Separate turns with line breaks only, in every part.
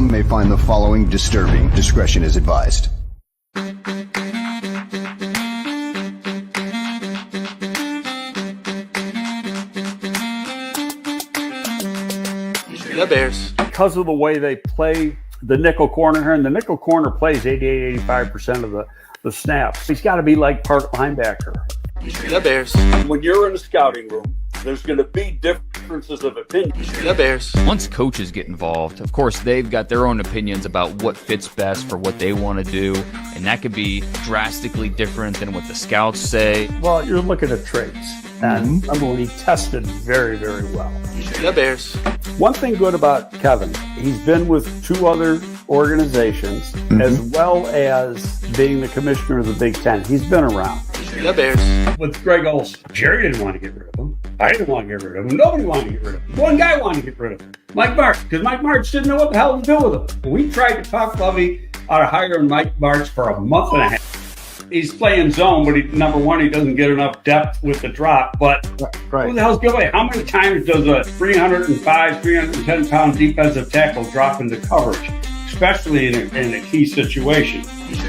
Some may find the following disturbing. Discretion is advised.
The Bears.
Because of the way they play the nickel corner here, and the nickel corner plays 88-85% of the snaps. He's got to be like part linebacker.
The Bears.
When you're in a scouting room, there's going to be differences of opinion.
The Bears.
Once coaches get involved, of course, they've got their own opinions about what fits best for what they want to do, and that could be drastically different than what the scouts say.
Well, you're looking at traits. And remember when he tested very, very well.
The Bears.
One thing good about Kevin, he's been with two other organizations, as well as being the commissioner of the Big Ten. He's been around.
The Bears.
With Greg Olson, Jerry didn't want to get rid of him. I didn't want to get rid of him. Nobody wanted to get rid of him. One guy wanted to get rid of him, Mike Martz, because Mike Martz didn't know what the hell to do with him. We tried to talk Lovey out of hiring Mike Martz for a month and a half. He's playing zone, but number one, he doesn't get enough depth with the drop. But who the hell's giving away? How many times does a 305, 310-pound defensive tackle drop into coverage, especially in a key situation?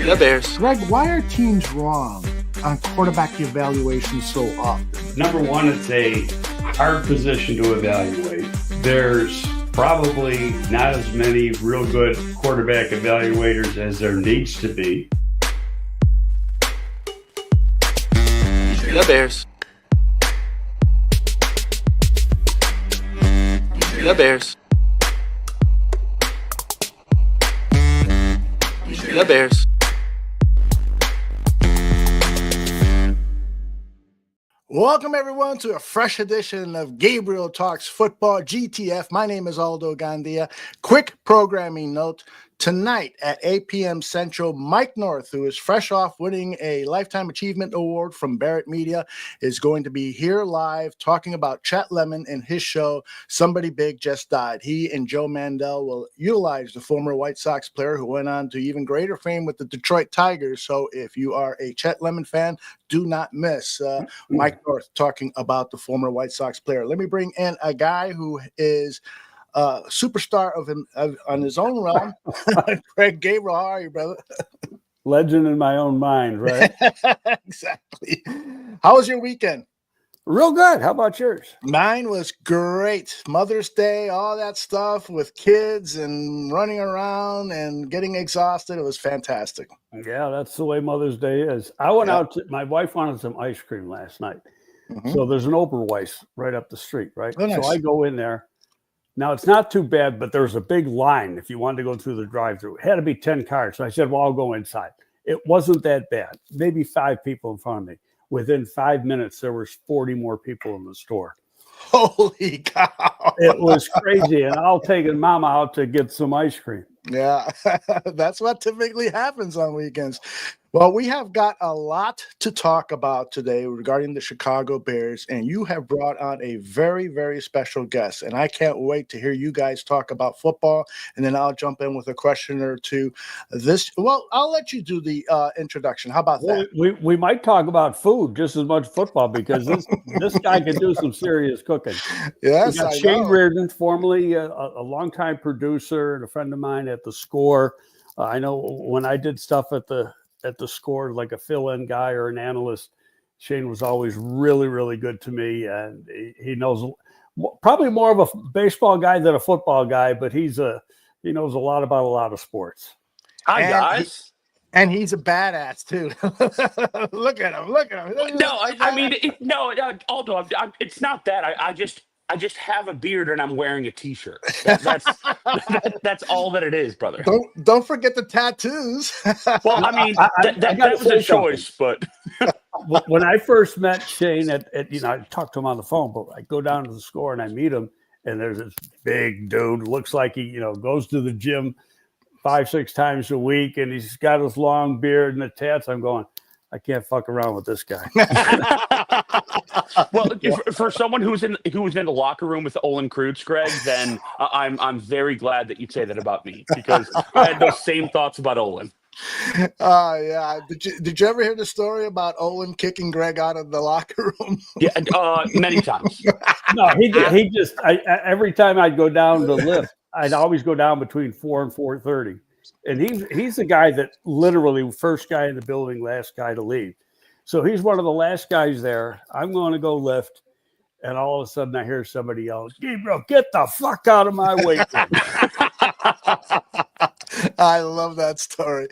The Bears.
Greg, why are teams wrong on quarterback evaluation so often?
Number one, it's a hard position to evaluate. There's probably not as many real good quarterback evaluators as there needs to be.
The Bears. The Bears. The Bears.
Welcome, everyone, to a fresh edition of Gabriel Talks Football, GTF. My name is Aldo Gandia. Quick programming note. Tonight at 8 p.m. Central, Mike North, who is fresh off winning a Lifetime Achievement Award from Barrett Media, is going to be here live talking about Chet Lemon and his show, Somebody Big Just Died. He and Joe Mandel will utilize the former White Sox player who went on to even greater fame with the Detroit Tigers. So if you are a Chet Lemon fan, do not miss Mike North talking about the former White Sox player. Let me bring in a guy who is superstar on his own realm. Greg Gabriel, how are you, brother?
Legend in my own mind, right?
Exactly. How was your weekend?
Real good. How about yours?
Mine was great. Mother's Day, all that stuff with kids and running around and getting exhausted. It was fantastic.
Yeah, that's the way Mother's Day is. I went out my wife wanted some ice cream last night. So there's an Oberweis right up the street, right?
Oh, nice.
So I go in there. Now, it's not too bad, but there's a big line if you wanted to go through the drive-thru. It had to be 10 cars. So I said, well, I'll go inside. It wasn't that bad. Maybe 5 people in front of me. Within 5 minutes, there was 40 more people in the store.
Holy cow.
It was crazy. And I'll take Mama out to get some ice cream.
Yeah, that's what typically happens on weekends. Well, we have got a lot to talk about today regarding the Chicago Bears, and you have brought on a very, very special guest, and I can't wait to hear you guys talk about football, and then I'll jump in with a question or two. Well, I'll let you do the introduction. How about that?
We might talk about food just as much football because this guy can do some serious cooking.
Yes,
we got Shane Riordan, formerly a longtime producer and a friend of mine at The Score. I know when I did stuff at the Score, like a fill-in guy or an analyst, Shane was always really, really good to me. And he knows probably more of a baseball guy than a football guy, but he knows a lot about a lot of sports.
Hi, guys.
And he's a badass too. Look at him.
No, Aldo, it's not that. I just have a beard and I'm wearing a t-shirt. That's all that it is, brother.
Don't forget the tattoos.
Well, I mean, that was a choice, but
when I first met Shane I talked to him on the phone, but I go down to the Score and I meet him, and there's this big dude, looks like he, goes to the gym 5-6 times a week, and he's got his long beard and the tats. I'm going, I can't fuck around with this guy.
Well, for someone who was in the locker room with Olin Kreutz, Greg, then I'm very glad that you'd say that about me, because I had those same thoughts about Olin.
Yeah. Did you ever hear the story about Olin kicking Greg out of the locker room?
Yeah, many times.
No, he just every time I'd go down to lift, I'd always go down between 4 and 4:30. And he's the guy that literally first guy in the building, last guy to leave. So he's one of the last guys there. I'm going to go lift. And all of a sudden I hear somebody yell, Gabriel, get the fuck out of my weight room.
I love that story.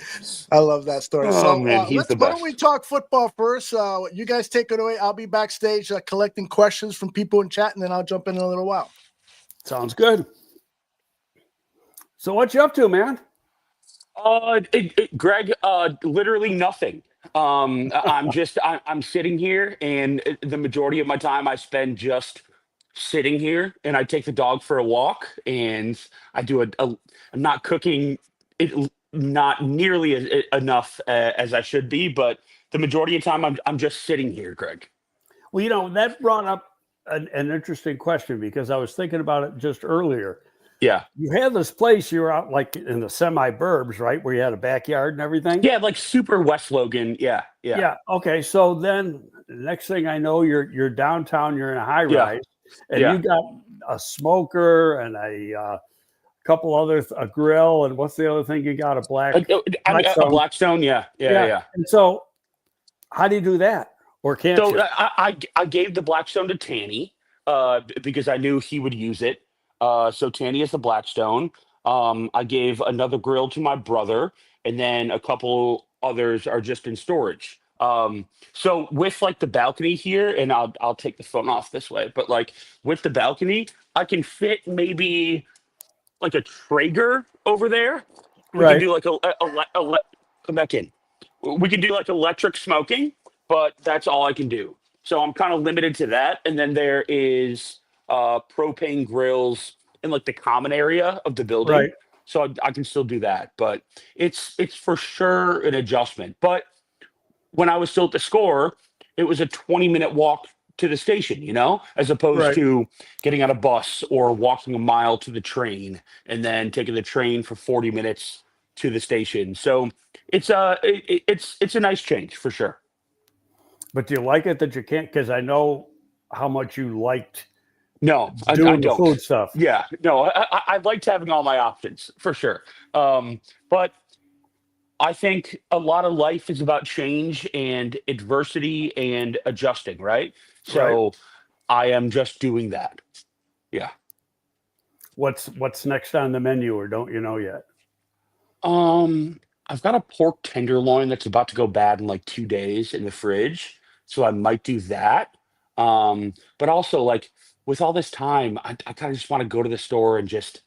I love that story.
Oh,
So
man, he's the
why don't
best.
we talk football first? You guys take it away. I'll be backstage collecting questions from people in chat, and then I'll jump in a little while.
Sounds good. So what you up to, man?
Greg, literally nothing. I'm sitting here, and the majority of my time I spend just sitting here, and I take the dog for a walk, and I do I'm not cooking it, not nearly enough as I should be, but the majority of the time I'm just sitting here, Greg.
Well, that brought up an interesting question because I was thinking about it just earlier.
Yeah.
You had this place, you were out like in the semi-burbs, right? Where you had a backyard and everything?
Yeah, like super West Logan. Yeah.
Okay. So then the next thing I know, you're downtown, you're in a high rise, and
Yeah.
you got a smoker and a couple other, a grill, and what's the other thing you got? A
A Blackstone. Yeah.
And so how do you do that? Or can't
So
you?
I gave the Blackstone to Tanny because I knew he would use it. So Tanny is the Blackstone. I gave another grill to my brother, and then a couple others are just in storage. So with like the balcony here, and I'll take the phone off this way, but like with the balcony, I can fit maybe like a Traeger over there. We can do like come back in. We can do like electric smoking, but that's all I can do. So I'm kind of limited to that. And then there is propane grills in like the common area of the building.
Right.
So I can still do that, but it's for sure an adjustment. But when I was still at the Score, it was a 20-minute walk to the station, as opposed
Right.
to getting on a bus or walking a mile to the train and then taking the train for 40 minutes to the station. So it's a nice change for sure.
But do you like it that you can't? Because I know how much you liked
No, I
doing the
don't.
food stuff.
Yeah, no, I liked having all my options for sure. But I think a lot of life is about change and adversity and adjusting, right? So I am just doing that. Yeah.
What's next on the menu, or don't you know yet?
I've got a pork tenderloin that's about to go bad in like 2 days in the fridge, so I might do that. But also like with all this time, I kind of just want to go to the store and just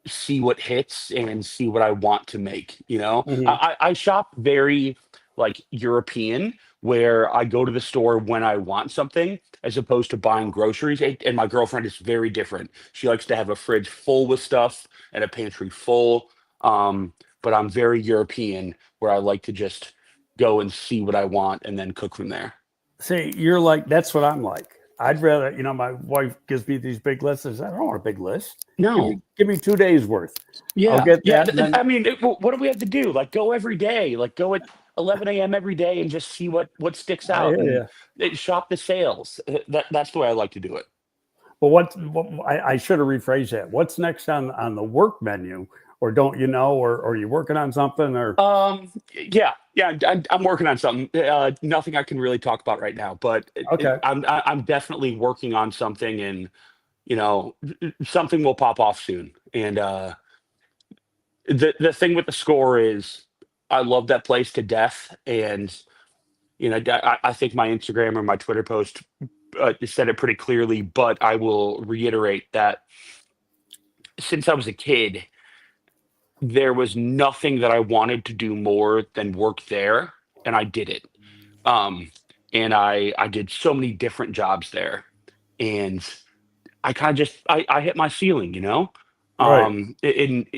see what hits and see what I want to make.
Mhm.
I shop very like European, where I go to the store when I want something as opposed to buying groceries. And my girlfriend is very different. She likes to have a fridge full with stuff and a pantry full. But I'm very European, where I like to just go and see what I want and then cook from there.
See, you're like, that's what I'm like. I'd rather, my wife gives me these big lists. I say, I don't want a big list.
No.
Give me 2 days worth.
Yeah.
I'll get
Yeah.
that. and then-
I mean, what do we have to do? Like go every day, like go at 11 a.m. every day and just see what sticks out.
hear
And shop the sales. That's the way I like to do it.
But I should have rephrased that. What's next on the work menu? Or don't you know? Or are you working on something? Or
Yeah. I'm working on something. Nothing I can really talk about right now, but
Okay.
I'm definitely working on something, and something will pop off soon. And the thing with the Score is, I love that place to death, and I think my Instagram or my Twitter post said it pretty clearly. But I will reiterate that since I was a kid, there was nothing that I wanted to do more than work there, and I did it. And I did so many different jobs there, and I kind of just I hit my ceiling.
Right.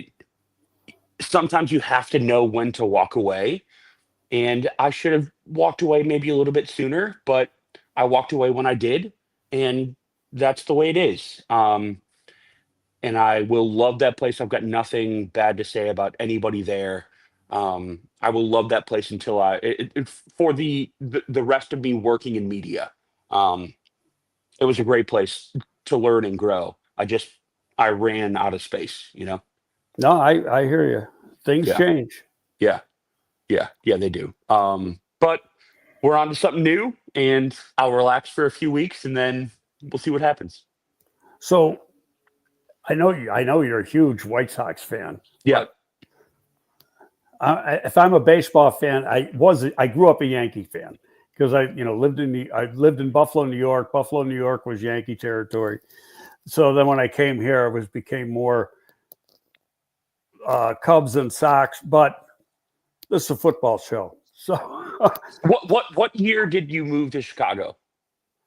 Sometimes you have to know when to walk away, and I should have walked away maybe a little bit sooner, but I walked away when I did, and that's the way it is. And I will love that place. I've got nothing bad to say about anybody there. I will love that place until for the rest of me working in media. It was a great place to learn and grow. I ran out of space, you know?
No, I hear you. Things
Yeah.
change.
Yeah. Yeah. Yeah, they do. But we're on to something new, and I'll relax for a few weeks, and then we'll see what happens.
So I know you're a huge White Sox fan.
Yeah.
But if I'm a baseball fan, I grew up a Yankee fan because I lived in Buffalo, New York. Buffalo, New York was Yankee territory. So then when I came here, became more Cubs and Sox. But this is a football show. So
What year did you move to Chicago?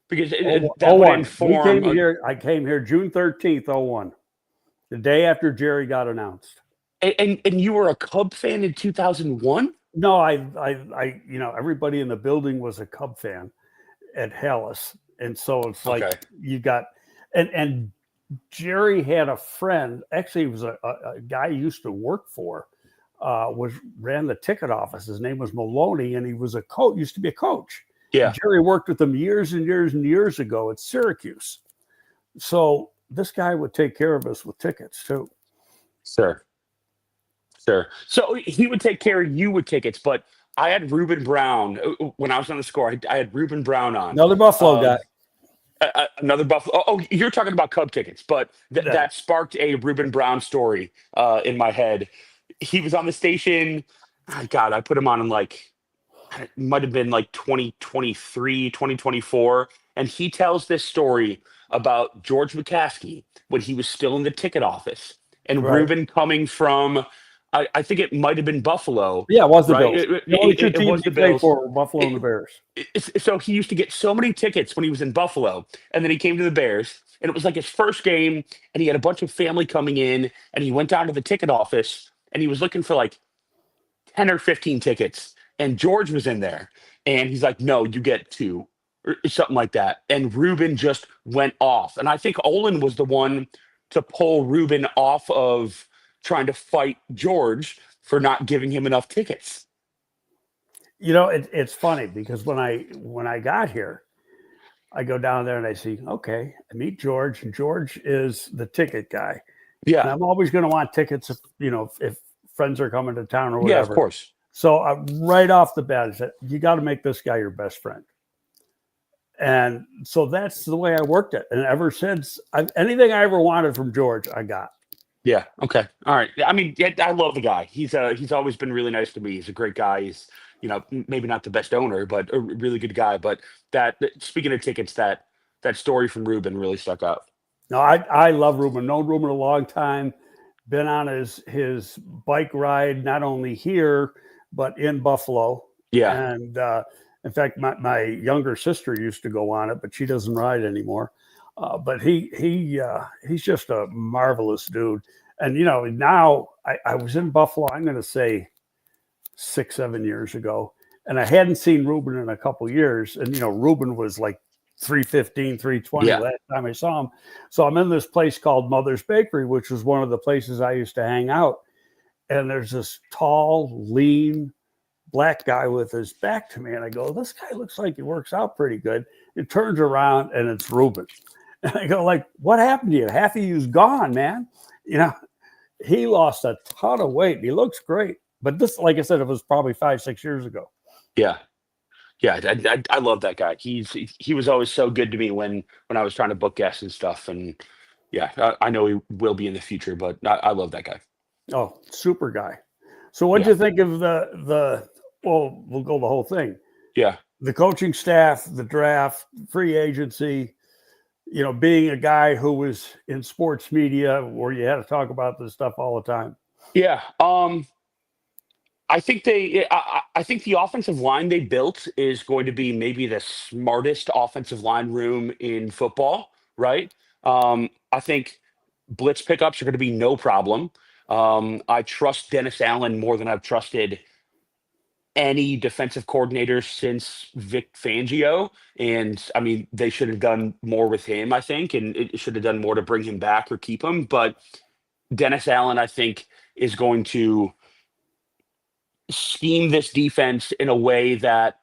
Because that would
01.
inform.
I came here June 13th, 01, the day after Jerry got announced.
And you were a Cub fan in 2001?
No, I everybody in the building was a Cub fan at Hallis, and so it's like you got and Jerry had a friend. Actually, he was a guy he used to work for. Ran the ticket office. His name was Maloney, and he was a coach. Used to be a coach.
Yeah.
And Jerry worked with him years and years and years ago at Syracuse. So this guy would take care of us with tickets too.
Sure. So he would take care of you with tickets, but I had Reuben Brown when I was on the score. I had Reuben Brown on.
Another Buffalo guy.
Another Buffalo. Oh, you're talking about Cub tickets, but that sparked a Reuben Brown story in my head. He was on the station. Oh, God, I put him on in it might have been like 2023, 2024. And he tells this story about George McCaskey when he was still in the ticket office. And Reuben coming from, I think it might have been Buffalo.
Yeah, it was the
right?
Bills.
It was the Bills.
For Buffalo and the Bears.
So he used to get so many tickets when he was in Buffalo. And then he came to the Bears. And it was like his first game. And he had a bunch of family coming in. And he went down to the ticket office. And he was looking for like 10 or 15 tickets. And George was in there. And he's like, no, you get 2. Or something like that. And Reuben just went off. And I think Olin was the one to pull Reuben off of trying to fight George for not giving him enough tickets.
It's funny because when I got here, I go down there and I see, okay, I meet George, and George is the ticket guy.
Yeah.
And I'm always going to want tickets if friends are coming to town or whatever.
Yeah, of course.
So right off the bat, I said, you got to make this guy your best friend. And so that's the way I worked it. And ever since, anything I ever wanted from George, I got.
Yeah. Okay. All right. I mean, I love the guy. He's always been really nice to me. He's a great guy. He's, maybe not the best owner, but a really good guy. But speaking of tickets, that story from Reuben really stuck out.
No, I love Reuben. Known Reuben a long time. Been on his bike ride, not only here, but in Buffalo.
Yeah.
And in fact, my younger sister used to go on it, but she doesn't ride anymore. But he's just a marvelous dude. And, now I was in Buffalo, I'm going to say 6-7 years ago, and I hadn't seen Reuben in a couple years. And, Reuben was like 315, 320 last time I saw him. So I'm in this place called Mother's Bakery, which was one of the places I used to hang out. And there's this tall, lean, black guy with his back to me. And I go, this guy looks like he works out pretty good. It turns around and it's Reuben. And I go, like, what happened to you? Half of you's gone, man. He lost a ton of weight. He looks great. But this, like I said, it was probably 5-6 years ago.
Yeah. Yeah. I love that guy. He was always so good to me when I was trying to book guests and stuff. And yeah, I know he will be in the future, but I love that guy.
Oh, super guy. So what'd you think of we'll go the whole thing.
Yeah.
The coaching staff, the draft, free agency, being a guy who was in sports media where you had to talk about this stuff all the time.
Yeah. I think I think the offensive line they built is going to be maybe the smartest offensive line room in football, right? I think blitz pickups are going to be no problem. I trust Dennis Allen more than I've trusted any defensive coordinator since Vic Fangio. And I mean, they should have done more with him, I think, and it should have done more to bring him back or keep him. But Dennis Allen, I think, is going to scheme this defense in a way that,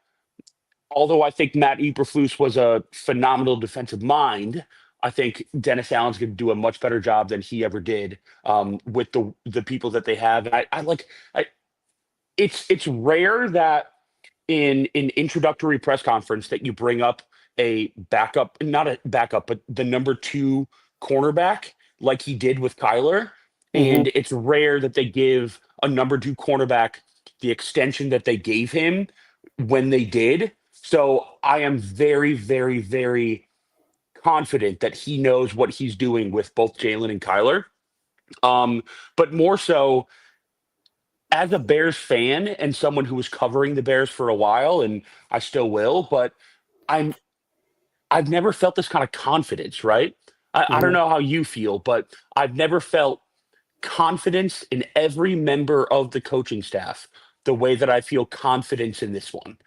although I think Matt Eberflus was a phenomenal defensive mind, I think Dennis Allen's going to do a much better job than he ever did with the people that they have. And it's rare that in an introductory press conference that you bring up a backup, not a backup, but the number 2 cornerback like he did with Kyler. And it's rare that they give a number 2 cornerback the extension that they gave him when they did. So I am very, very, very confident that he knows what he's doing with both Jalen and Kyler. But more so, as a Bears fan and someone who was covering the Bears for a while, and I still will, but I've never felt this kind of confidence, right? I don't know how you feel, but I've never felt confidence in every member of the coaching staff the way that I feel confidence in this one.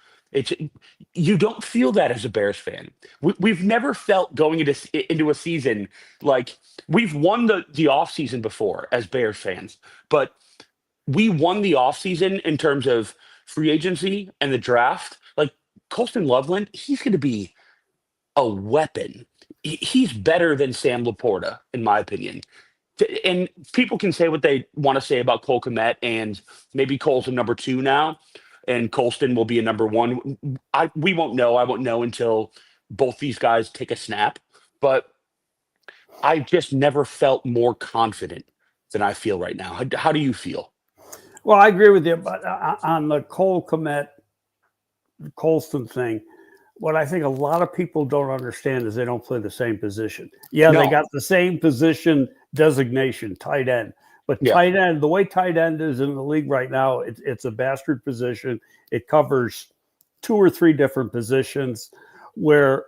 You don't feel that as a Bears fan. We've never felt going into a season like we've won the offseason before as Bears fans, but we won the offseason in terms of free agency and the draft. Like Colston Loveland, he's going to be a weapon. He's better than Sam Laporta, in my opinion. And people can say what they want to say about Cole Kmet, and maybe Cole's a number 2 now, and Colston will be a number 1. We won't know. I won't know until both these guys take a snap. But I just never felt more confident than I feel right now. How do you feel?
Well, I agree with you, but on the Cole Kmet, Colston thing, what I think a lot of people don't understand is they don't play the same position. Yeah,
No.
They got the same position designation, tight end. But tight end, the way tight end is in the league right now, it's a bastard position. It covers 2 or 3 different positions, where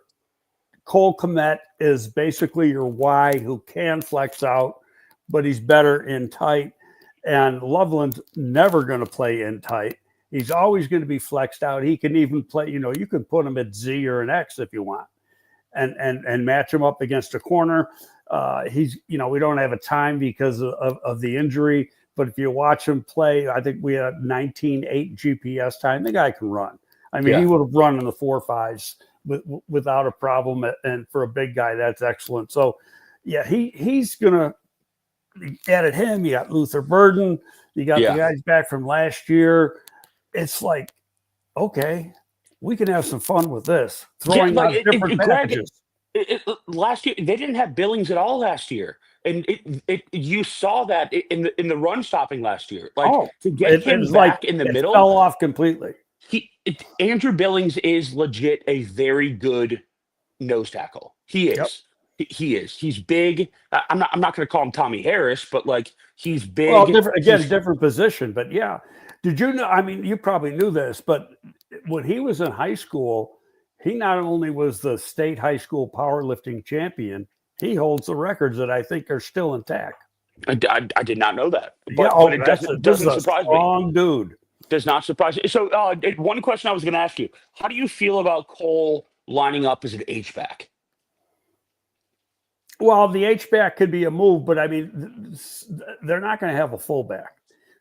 Cole Kmet is basically your Y who can flex out, but he's better in tight. And Loveland's never going to play in tight. He's always going to be flexed out. He can even play, you can put him at Z or an X if you want, and match him up against a corner. We don't have a time because of the injury, but if you watch him play, I think we had 19.8 GPS time. The guy can run. I mean, he would have run in the 4.5s without a problem. And for a big guy, that's excellent. So, yeah, he's going to added him. You got Luther Burden. You got the guys back from last year. It's like, okay, we can have some fun with this. Throwing out different packages.
Last year, they didn't have Billings at all last year. And you saw that in the run stopping last year. To get him back in the middle.
Fell off completely.
Andrew Billings is legit a very good nose tackle. He is. Yep. He is. He's big. I'm not going to call him Tommy Harris, but he's big.
Well, different position. But yeah, did you know? I mean, you probably knew this, but when he was in high school, he not only was the state high school powerlifting champion, he holds the records that I think are still intact.
I did not know that. But it doesn't surprise me.
Strong dude.
Does not surprise me. So one question I was going to ask you: how do you feel about Cole lining up as an H-back?
Well, the H-back could be a move, but I mean, they're not going to have a fullback.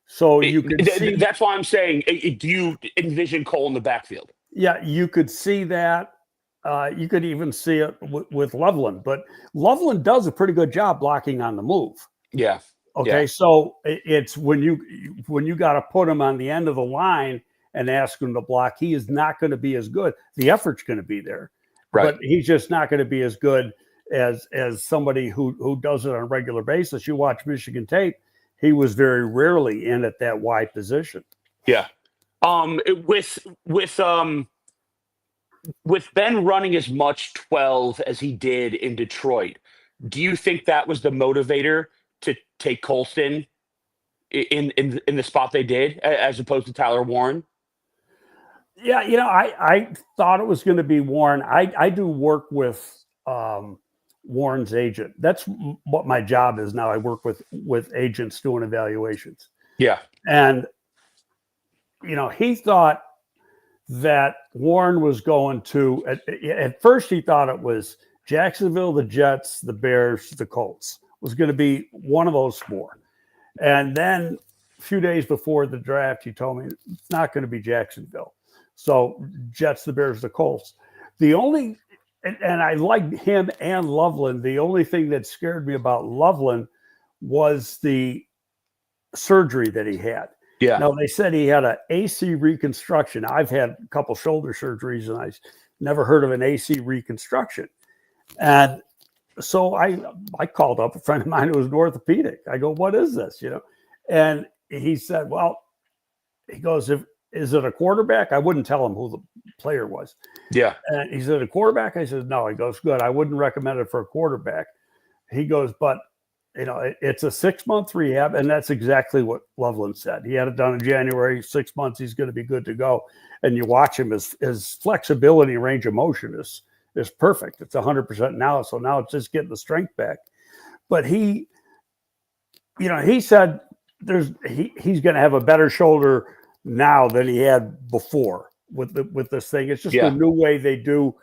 So you can see.
That's why I'm saying, do you envision Cole in the backfield?
Yeah, you could see that. You could even see it with Loveland, but Loveland does a pretty good job blocking on the move.
Yeah.
Okay,
yeah.
So it's when you got to put him on the end of the line and ask him to block, he is not going to be as good. The effort's going to be there,
right?
But he's just not going to be as good as somebody who does it on a regular basis. You watch Michigan tape, he was very rarely in at that wide position.
Yeah. With Ben running as much 12 as he did in Detroit, do you think that was the motivator to take Colston in the spot they did, as opposed to Tyler Warren?
Yeah, I thought it was going to be Warren. I do work with Warren's agent. That's what my job is now. I work with agents doing evaluations.
Yeah.
And, he thought that Warren was going to, at first he thought it was Jacksonville, the Jets, the Bears, the Colts. Was going to be one of those 4. And then a few days before the draft, he told me it's not going to be Jacksonville. So Jets, the Bears, the Colts. and I liked him and Loveland. The only thing that scared me about Loveland was the surgery that he had.
Yeah.
Now, they said he had an AC reconstruction. I've had a couple shoulder surgeries, and I never heard of an AC reconstruction. And so I called up a friend of mine who was an orthopedic. I go, what is this? And he said, well, he goes, is it a quarterback? I wouldn't tell him who the player was.
Yeah.
And he said, a quarterback? I said, no. He goes, good. I wouldn't recommend it for a quarterback. He goes, but it's a 6-month rehab, and that's exactly what Loveland said. He had it done in January. 6 months, he's going to be good to go. And you watch him, his flexibility, range of motion is perfect. It's 100% now. So now it's just getting the strength back. But he said he's going to have a better shoulder now than he had before with this thing. It's just a new way they do.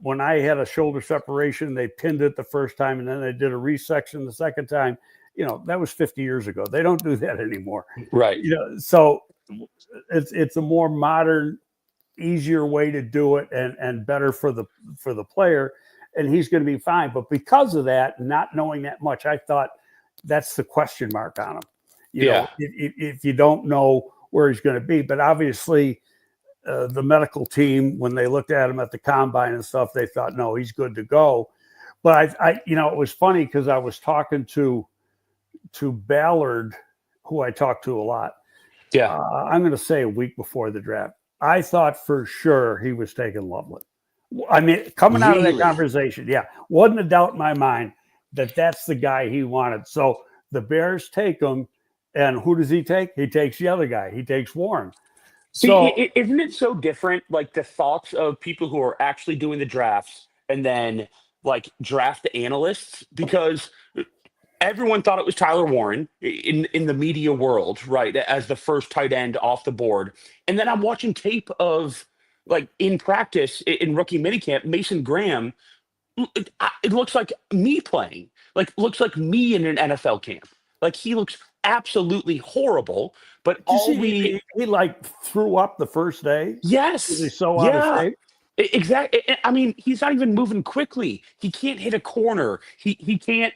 When I had a shoulder separation, they pinned it the first time, and then they did a resection the second time. That was 50 years ago. They don't do that anymore.
Right.
So it's a more modern, easier way to do it, and better for the player, and he's going to be fine. But because of that, not knowing that much, I thought that's the question mark on him. If you don't know where he's going to be, but obviously the medical team, when they looked at him at the combine and stuff, they thought, no, he's good to go. But I it was funny because I was talking to Ballard, who I talked to a lot.
Yeah.
I'm going to say a week before the draft. I thought for sure he was taking Loveland. I mean, coming out of that conversation, wasn't a doubt in my mind that that's the guy he wanted. So the Bears take him, and who does he take? He takes the other guy. He takes Warren. So
isn't it so different? Like the thoughts of people who are actually doing the drafts and then like draft analysts, because everyone thought it was Tyler Warren in the media world, right, as the first tight end off the board. And then I'm watching tape of, like, in practice in rookie minicamp, Mason Graham. It looks like me playing, looks like me in an NFL camp. Like, he looks absolutely horrible. But
he like threw up the first day.
Yes,
he's so out of shape.
Exactly. I mean, he's not even moving quickly. He can't hit a corner. He can't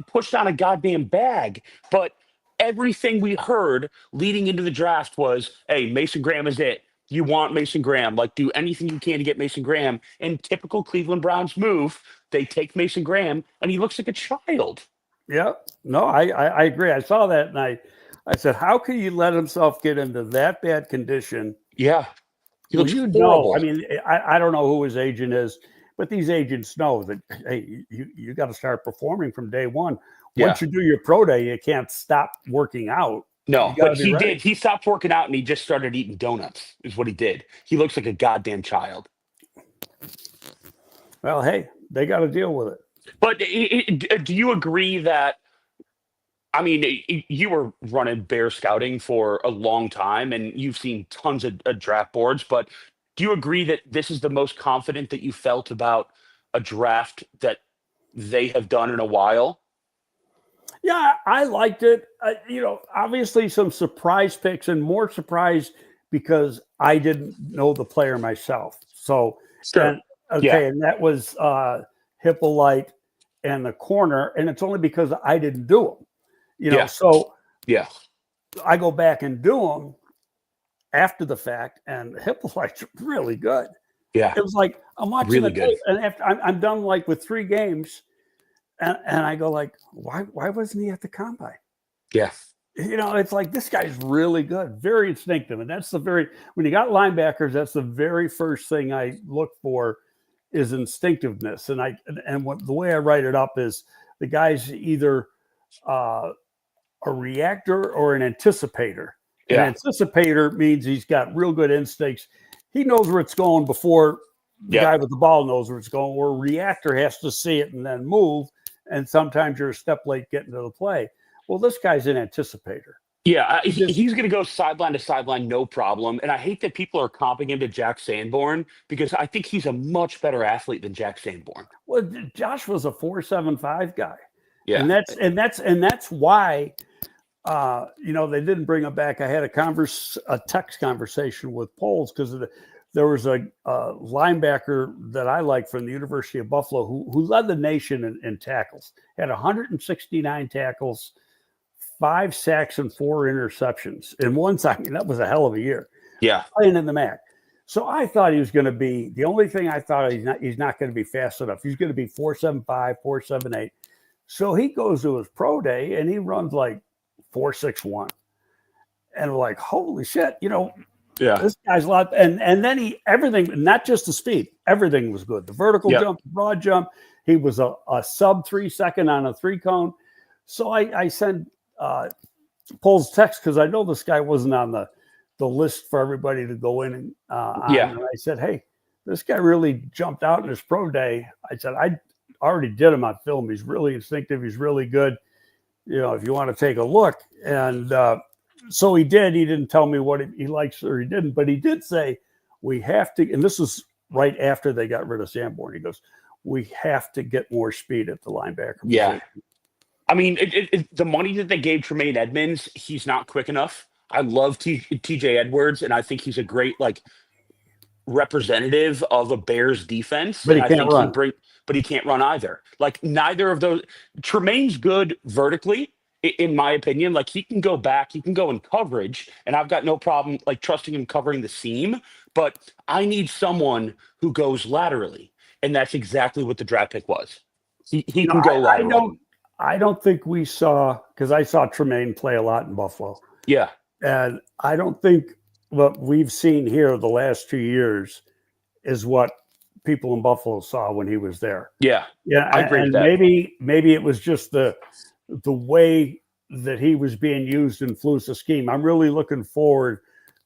push down a goddamn bag. But everything we heard leading into the draft was, hey, Mason Graham is it. You want Mason Graham. Like, do anything you can to get Mason Graham. And typical Cleveland Browns move, they take Mason Graham, and he looks like a child.
Yeah. No, I agree. I saw that, and I said, how can you let himself get into that bad condition?
Yeah. He looks horrible.
I mean, I don't know who his agent is, but these agents know that, hey, you got to start performing from day one. Once you do your pro day, you can't stop working out.
No, but he did. He stopped working out and he just started eating donuts is what he did. He looks like a goddamn child.
Well, hey, they got to deal with it.
But do you agree that, I mean, you were running bear scouting for a long time and you've seen tons of draft boards, but do you agree that this is the most confident that you felt about a draft that they have done in a while?
Yeah, I liked it. Obviously some surprise picks, and more surprise because I didn't know the player myself. So,
sure.
And that was Hippolyte and the corner, and it's only because I didn't do them. So I go back and do them after the fact, and Hippolyte's really good. Yeah, it was like I'm watching really the tape, and after I'm done like with 3 games. And I go like, why wasn't he at the combine? Yeah. It's like, this guy's really good, very instinctive. And that's when you got linebackers, that's the very first thing I look for is instinctiveness. And the way I write it up is the guy's either a reactor or an anticipator. Yeah. An anticipator means he's got real good instincts. He knows where it's going before the guy with the ball knows where it's going, where a reactor has to see it and then move. And sometimes you're a step late getting to the play. Well, this guy's an anticipator. Yeah,
he's going to go sideline to sideline, no problem. And I hate that people are comping him to Jack Sanborn because I think he's a much better athlete than Jack Sanborn.
Well, Josh was a 4.75 guy. Yeah, and that's why they didn't bring him back. I had a text conversation with Poles because there was a linebacker that I like from the University of Buffalo who led the nation in tackles, had 169 tackles, 5 sacks, and 4 interceptions in one time. That was a hell of a year.
Yeah.
Playing in the MAC. So I thought he was going to be, the only thing I thought he's not going to be fast enough. He's going to be 4.75, 4.78. So he goes to his pro day and he runs like 4.61. And we're like, holy shit,
Yeah.
this guy's a lot. And then everything, not just the speed, everything was good. The vertical jump, the broad jump. He was a sub 3 second on a 3-cone. So I sent Paul's text because I know this guy wasn't on the list for everybody to go in and and I said, hey, this guy really jumped out in his pro day. I said, I already did him on film. He's really instinctive. He's really good. If you want to take a look. And so he did. He didn't tell me what he likes or he didn't, but he did say we have to, and this was right after they got rid of Sanborn. He goes, we have to get more speed at the linebacker position.
I mean, the money that they gave Tremaine Edmonds, he's not quick enough. I love TJ Edwards, and I think he's a great representative of a Bears defense.
But he
and
can't
I think
run.
But he can't run either. Neither of those. Tremaine's good vertically, in my opinion. He can go back, he can go in coverage, and I've got no problem trusting him covering the seam. But I need someone who goes laterally, and that's exactly what the draft pick was. He can go laterally.
I don't think we saw, because I saw Tremaine play a lot in Buffalo.
Yeah.
And I don't think what we've seen here the last 2 years is what people in Buffalo saw when he was there.
Yeah. I agree with that.
Maybe it was just the way that he was being used in Flusa's scheme. I'm really looking forward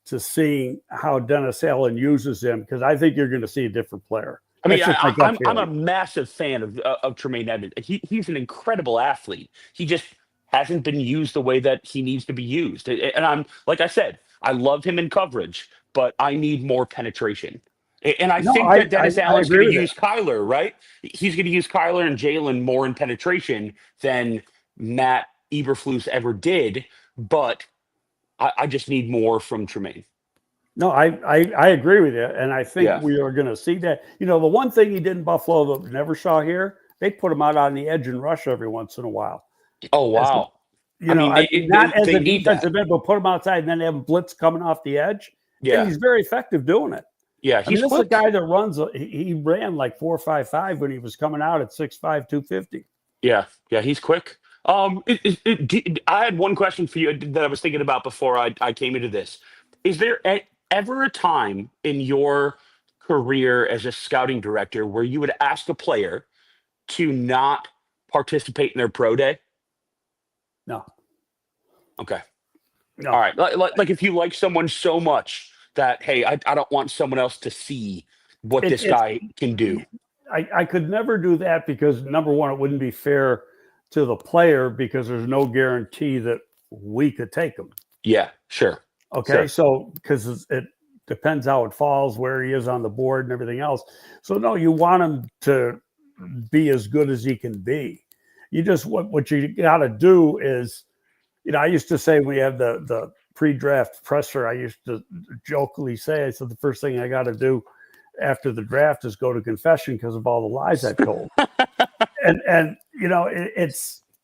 to seeing how Dennis Allen uses him, because I think you're going to see a different player.
I mean, I'm a massive fan of Tremaine Edmonds. He's an incredible athlete. He just hasn't been used the way that he needs to be used. And I'm, like I said, I love him in coverage, but I need more penetration. And I think that Dennis Allen's going to use Kyler, right? He's going to use Kyler and Jalen more in penetration than Matt Eberflus ever did. But I just need more from Tremaine.
No, I agree with you. And I think we are going to see that. The one thing he did in Buffalo that we never saw here, they put him out on the edge and rush every once in a while.
Oh, wow.
Not as a defensive end, but put him outside and then have blitz coming off the edge. Yeah. And he's very effective doing it.
Yeah.
He's a guy that runs, he ran like 4.55 when he was coming out at 6'5", 250.
Yeah. Yeah. He's quick. I had one question for you that I was thinking about before I came into this. Is there ever a time in your career as a scouting director where you would ask a player to not participate in their pro day?
No.
Okay.
No.
All right. Like if you like someone so much that, hey, I don't want someone else to see what this guy can do.
I could never do that because, number one, it wouldn't be fair to the player because there's no guarantee that we could take him.
Yeah, sure.
Okay.
Sure.
So, because it depends how it falls, where he is on the board and everything else. So, no, you want him to be as good as he can be. You just, what you got to do is, I used to say when we have the pre-draft presser, I used to jokingly say, I said, the first thing I got to do after the draft is go to confession because of all the lies I've told. and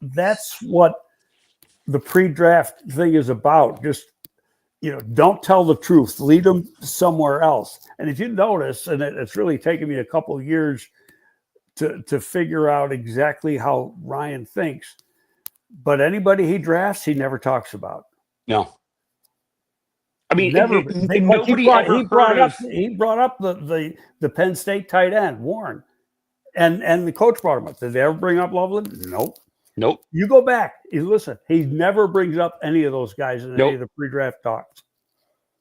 that's what the pre-draft thing is about. Just, don't tell the truth, lead them somewhere else. And if you notice, and it's really taken me a couple of years to figure out exactly how Ryan thinks, but anybody he drafts, he never talks about.
No. I mean,
he brought up the Penn State tight end, Warren, and the coach brought him up. Did they ever bring up Loveland? Nope. You go back, listen. He never brings up any of those guys in any of the pre-draft talks.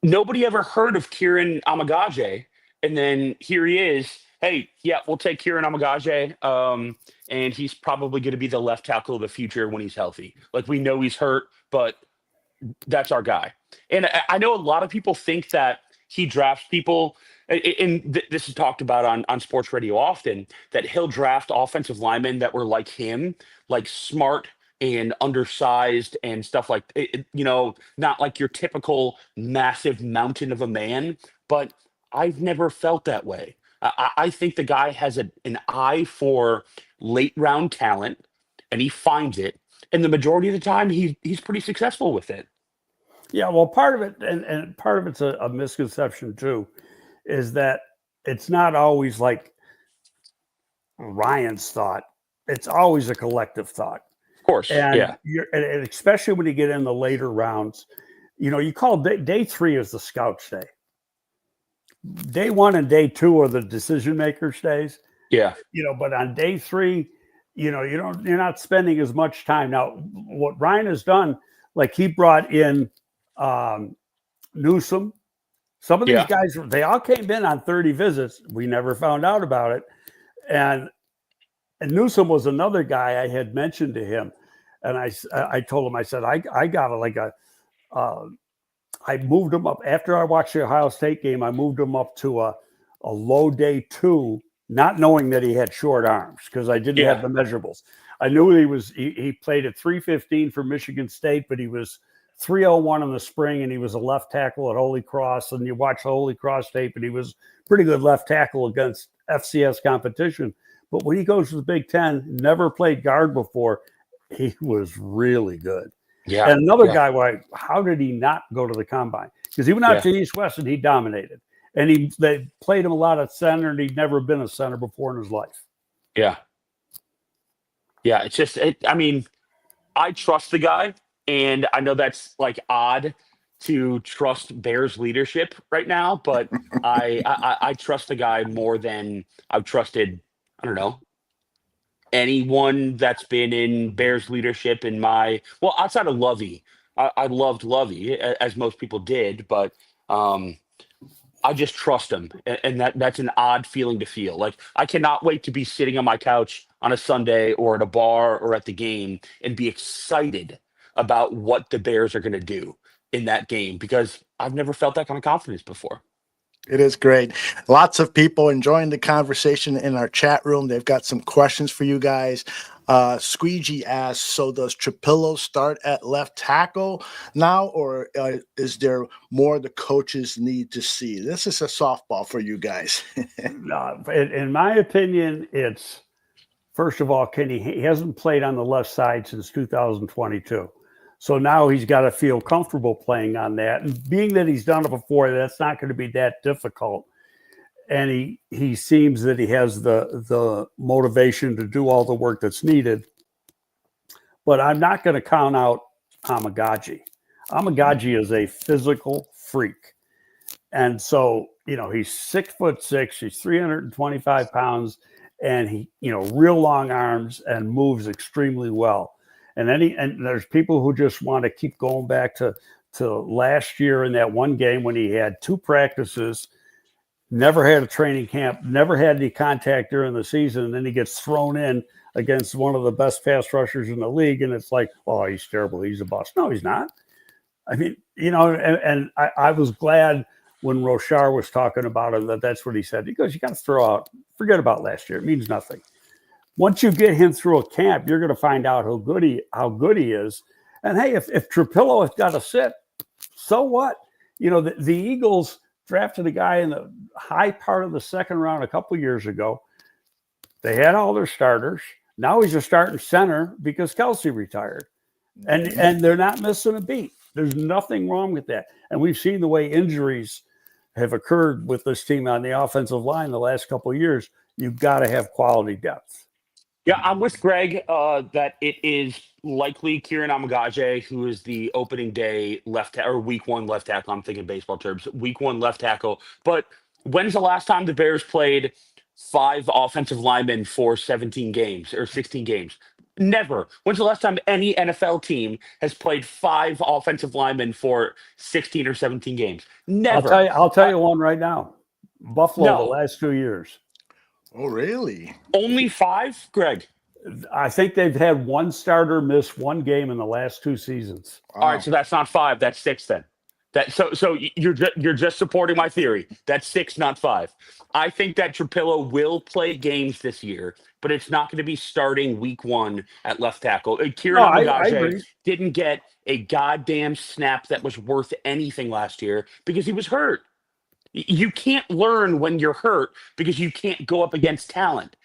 Nobody ever heard of Kieran Amagaje, and then here he is. Hey, yeah, we'll take Kieran Amagaje, and he's probably going to be the left tackle of the future when he's healthy. We know he's hurt, but that's our guy. And I know a lot of people think that he drafts people, and this is talked about on sports radio often, that he'll draft offensive linemen that were like him, like smart and undersized and stuff not like your typical massive mountain of a man. But I've never felt that way. I think the guy has an eye for late round talent, and he finds it. And the majority of the time, he's pretty successful with it.
Yeah, well, part of it, and part of it's a misconception too, is that it's not always like Ryan's thought. It's always a collective thought.
Of course,
And and especially when you get in the later rounds, you call day 3 is the scouts day. Day 1 and day 2 are the decision makers days.
yeah,
But on day 3, you're not spending as much time. Now, what Ryan has done, like he brought in Newsom. Some of these
Yeah.
guys, they all came in on 30 visits. We never found out about it. And Newsom was another guy I had mentioned to him. And I told him, I said, I got I moved him up after I watched the Ohio State game. I moved him up to a low day 2, not knowing that he had short arms because I didn't have the measurables. I knew he played at 315 for Michigan State, but he was 301 in the spring, and he was a left tackle at Holy Cross. And you watch the Holy Cross tape, and he was pretty good left tackle against FCS competition. But when he goes to the Big Ten, never played guard before, he was really good.
yeah.
And another guy, how did he not go to the combine? Because he went out to East West and he dominated. And they played him a lot at center, and he'd never been a center before in his life.
Yeah. Yeah. It's just, I trust the guy, and I know that's like odd to trust Bears leadership right now, but I trust the guy more than I've trusted, I don't know, anyone that's been in Bears leadership outside of Lovey. I loved Lovey, as most people did, but I just trust him, and that's an odd feeling to feel. Like, I cannot wait to be sitting on my couch on a Sunday or at a bar or at the game and be excited about what the Bears are going to do in that game, because I've never felt that kind of confidence before.
It is great. Lots of people enjoying the conversation in our chat room. They've got some questions for you guys. Squeegee asks, so does Trapillo start at left tackle now, or is there more the coaches need to see? This is a softball for you guys.
In my opinion, it's, first of all, he hasn't played on the left side since 2022. So now he's got to feel comfortable playing on that. And being that he's done it before, that's not going to be that difficult. And he seems that he has the motivation to do all the work that's needed. But I'm not going to count out Amagaji. Amagaji is a physical freak. And so, he's 6'6", he's 325 pounds, and he, real long arms and moves extremely well. And there's people who just want to keep going back to last year in that one game when he had 2 practices, never had a training camp, never had any contact during the season, and then he gets thrown in against one of the best pass rushers in the league, and it's like, oh, he's terrible, he's a bust. No, he's not. I mean, and I was glad when Rochar was talking about him that's what he said. He goes, you got to throw out, forget about last year. It means nothing. Once you get him through a camp, you're going to find out how good he is. And hey, if Trapillo has got to sit, so what? The Eagles drafted a guy in the high part of the second round a couple years ago. They had all their starters. Now he's a starting center because Kelsey retired. And they're not missing a beat. There's nothing wrong with that. And we've seen the way injuries have occurred with this team on the offensive line the last couple of years. You've got to have quality depth.
Yeah, I'm with Greg that it is likely Kieran Amagaje, who is the opening day week 1 left tackle. I'm thinking baseball terms, week 1 left tackle. But when's the last time the Bears played 5 offensive linemen for 17 games or 16 games? Never. When's the last time any NFL team has played 5 offensive linemen for 16 or 17 games? Never.
I'll tell you one right now. Buffalo the last 2 years.
Oh, really?
Only 5, Greg?
I think they've had one starter miss one game in the last 2 seasons.
Wow.
All right, so that's not 5. That's 6 then. So you're just supporting my theory. That's 6, not 5. I think that Trapillo will play games this year, but it's not going to be starting week 1 at left tackle. Kieran Amagaje didn't get a goddamn snap that was worth anything last year because he was hurt. You can't learn when you're hurt because you can't go up against talent.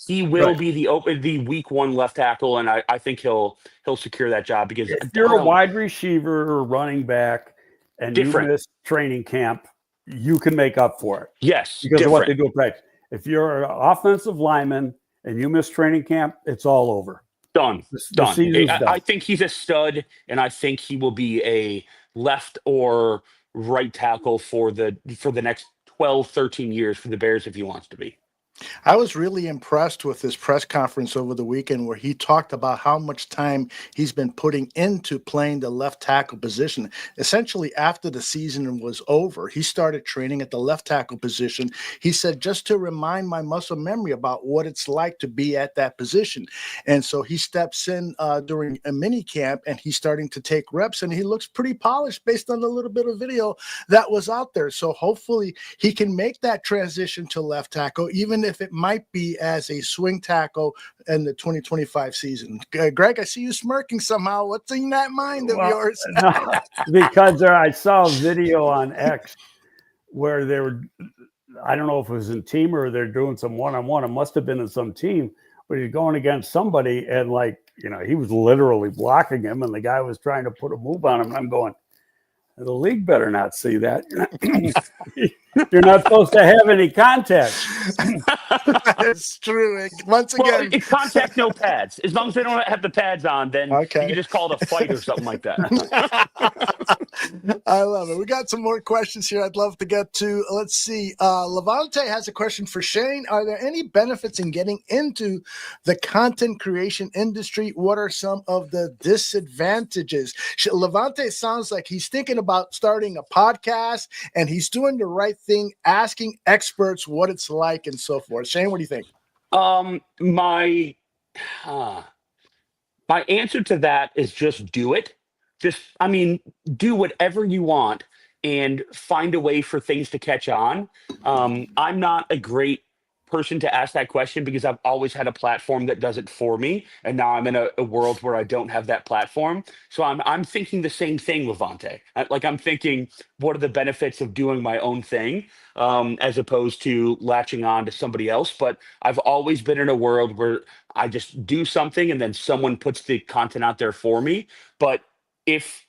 He will
Right.
be the week one left tackle, and I think he'll secure that job because
If
I
you're a
don't
wide receiver or running back and you
different.
miss training camp, you can make up for it
Yes,
because of what they
different.
do at practice. If you're an offensive lineman and you miss training camp, it's all over.
Done.
The
Done.
season's done.
I think he's a stud, and I think he will be a left or right tackle for the next 12, 13 years for the Bears if he wants to be.
I was really impressed with his press conference over the weekend where he talked about how much time he's been putting into playing the left tackle position. Essentially, after the season was over, he started training at the left tackle position. He said, just to remind my muscle memory about what it's like to be at that position. And so he steps in during a mini camp and he's starting to take reps, and he looks pretty polished based on the little bit of video that was out there. So hopefully he can make that transition to left tackle, even if it might be as a swing tackle in the 2025 season. Greg, I see you smirking somehow. What's in that mind of yours?
No, because I saw a video on X where they were, I don't know if it was in team or they're doing some one-on-one. It must have been in some team, but he's going against somebody and he was literally blocking him and the guy was trying to put a move on him. And I'm going, the league better not see that. You're not supposed to have any contact.
It's true. Once again,
it's contact, no pads. As long as they don't have the pads on, then you can just call it a fight or something like that.
I love it. We got some more questions here I'd love to get to. Let's see. Levante has a question for Shane. Are there any benefits in getting into the content creation industry? What are some of the disadvantages? Levante sounds like he's thinking about starting a podcast, and he's doing the right thing, asking experts what it's like and so forth. Shane, what do you think?
My answer to that is just do it. Do whatever you want and find a way for things to catch on. I'm not a great person to ask that question because I've always had a platform that does it for me, and now I'm in a world where I don't have that platform. So I'm thinking the same thing, Levante. I'm thinking, what are the benefits of doing my own thing as opposed to latching on to somebody else? But I've always been in a world where I just do something and then someone puts the content out there for me. But if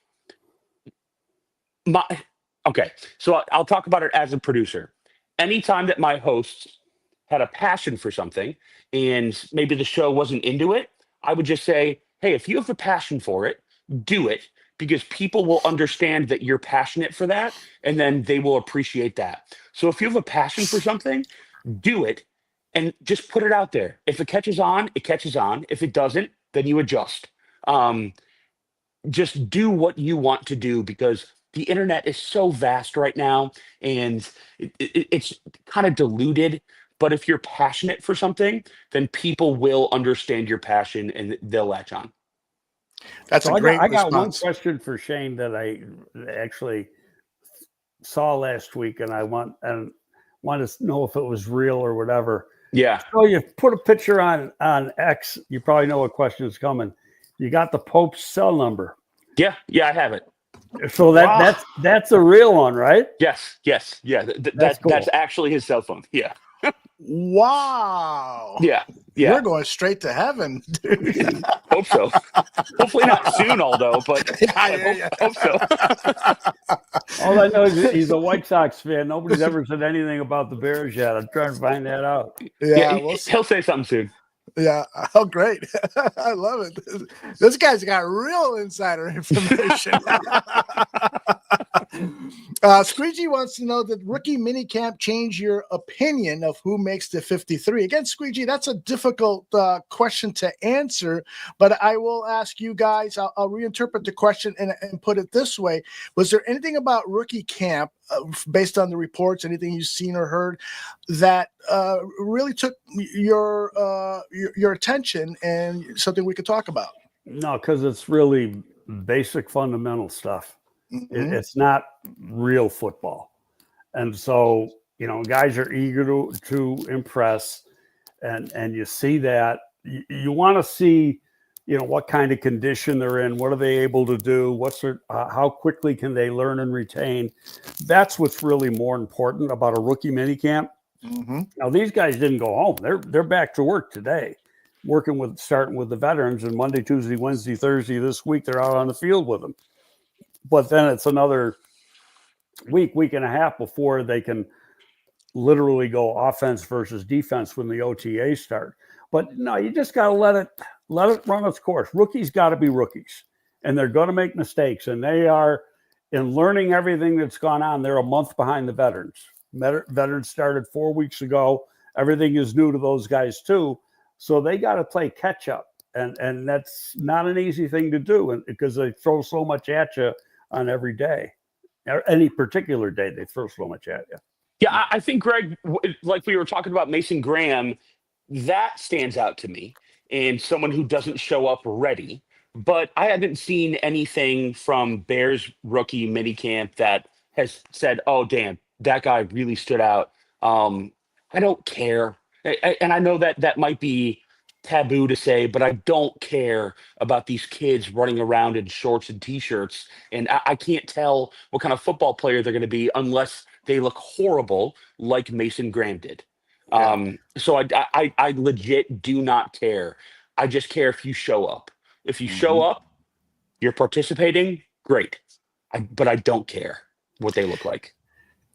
so I'll talk about it as a producer. Anytime that my hosts had a passion for something and maybe the show wasn't into it, I would just say, hey, if you have a passion for it, do it, because people will understand that you're passionate for that and then they will appreciate that. So if you have a passion for something, do it and just put it out there. If it catches on, it catches on. If it doesn't, then you adjust. Just do what you want to do because the internet is so vast right now and it's kind of diluted. But if you're passionate for something, then people will understand your passion and they'll latch on.
That's a great
I got one
response.
question for Shane that I actually saw last week, and I want to know if it was real or whatever.
Yeah.
So you put a picture on X. You probably know what question is coming. You got the Pope's cell number.
Yeah, I have it.
So that's a real one, right?
Yes, yeah.
That's cool.
That's actually his cell phone. Yeah.
Wow.
Yeah.
You're going straight to heaven, dude.
Hope so. Hopefully not soon, although, but I hope so.
All I know is he's a White Sox fan. Nobody's ever said anything about the Bears yet. I'm trying to find that out.
Yeah,
he'll say something soon.
Yeah. Oh, great. I love it. This guy's got real insider information. Squeegee wants to know, did rookie minicamp change your opinion of who makes the 53? Again, Squeegee, that's a difficult question to answer, but I will ask you guys, I'll reinterpret the question and put it this way. Was there anything about rookie camp, based on the reports, anything you've seen or heard, that really took your attention and something we could talk about?
No, because it's really basic fundamental stuff.
Mm-hmm.
It's not real football. And so, guys are eager to impress, and you see that. You want to see what kind of condition they're in, what are they able to do, how quickly can they learn and retain. That's what's really more important about a rookie minicamp.
Mm-hmm.
Now, these guys didn't go home. They're back to work today, starting with the veterans, and Monday, Tuesday, Wednesday, Thursday this week, they're out on the field with them. But then it's another week and a half before they can literally go offense versus defense when the OTAs start. But no, you just got to let it run its course. Rookies got to be rookies, and they're going to make mistakes, and they are, in learning everything that's gone on, they're a month behind the veterans. Veterans started 4 weeks ago. Everything is new to those guys too. So they got to play catch up. And that's not an easy thing to do, because they throw so much at you on every day. Any particular day, they throw so much at you.
Yeah, I think, Greg, like we were talking about Mason Graham, that stands out to me, and someone who doesn't show up ready. But I haven't seen anything from Bears rookie minicamp that has said, oh, damn, that guy really stood out. I don't care. And I know that might be taboo to say, but I don't care about these kids running around in shorts and T-shirts. And I can't tell what kind of football player they're going to be unless they look horrible like Mason Graham did.
Yeah.
So I legit do not care. I just care if you show up. If you show up, you're participating, great. But I don't care what they look like.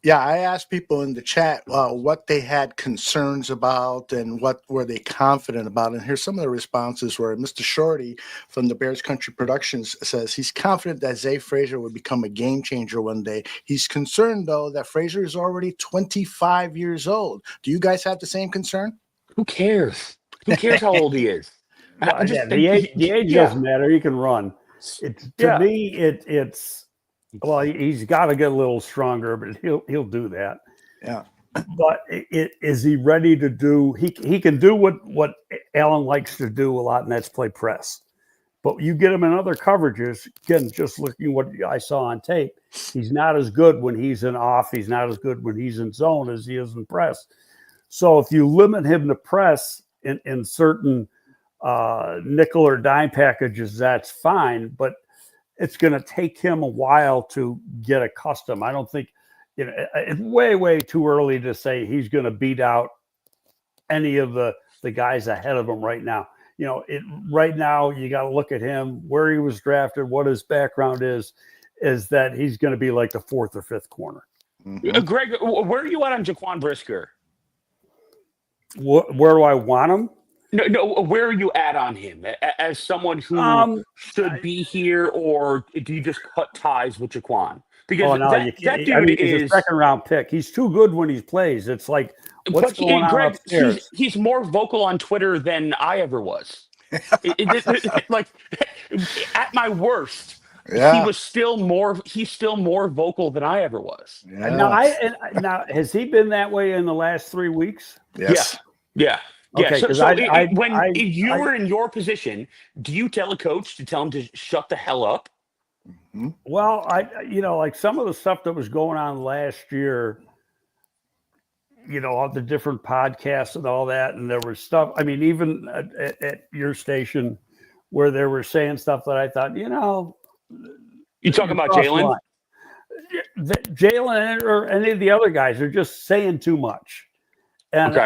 Yeah, I asked people in the chat what they had concerns about and what were they confident about. And here's some of the responses where Mr. Shorty from the Bears Country Productions says he's confident that Zay Frazier would become a game changer one day. He's concerned, though, that Frazier is already 25 years old. Do you guys have the same concern?
Who cares? Who cares how old he is?
Well, the age doesn't matter. He can run. To me, it's well, he's got to get a little stronger, but he'll do that.
Yeah.
But is he ready to do? He can do what Allen likes to do a lot, and that's play press. But you get him in other coverages. Again, just looking what I saw on tape, he's not as good when he's in off. He's not as good when he's in zone as he is in press. So if you limit him to press in certain nickel or dime packages, that's fine. But it's going to take him a while to get accustomed. I don't think, it's way too early to say he's going to beat out any of the guys ahead of him right now. Right now you got to look at him, where he was drafted, what his background is that he's going to be like the fourth or fifth corner.
Mm-hmm.
Greg, where are you at on Jaquan Brisker?
Where do I want him?
No. Where are you at on him as someone who should be here, or do you just cut ties with Jaquan? Because that dude is
a second round pick. He's too good when he plays. It's like, what's going on
Greg,
upstairs?
He's more vocal on Twitter than I ever was. Like at my worst, he's still more vocal than I ever was.
Yeah.
Now, has he been that way in the last 3 weeks?
Yes.
Yeah.
Okay,
Yeah. When you were in your position, do you tell a coach to tell him to shut the hell up?
Well, like some of the stuff that was going on last year, all the different podcasts and all that, and there was stuff. I mean, even at your station, where they were saying stuff that I thought,
you talking about Jalen?
Jalen or any of the other guys are just saying too much. And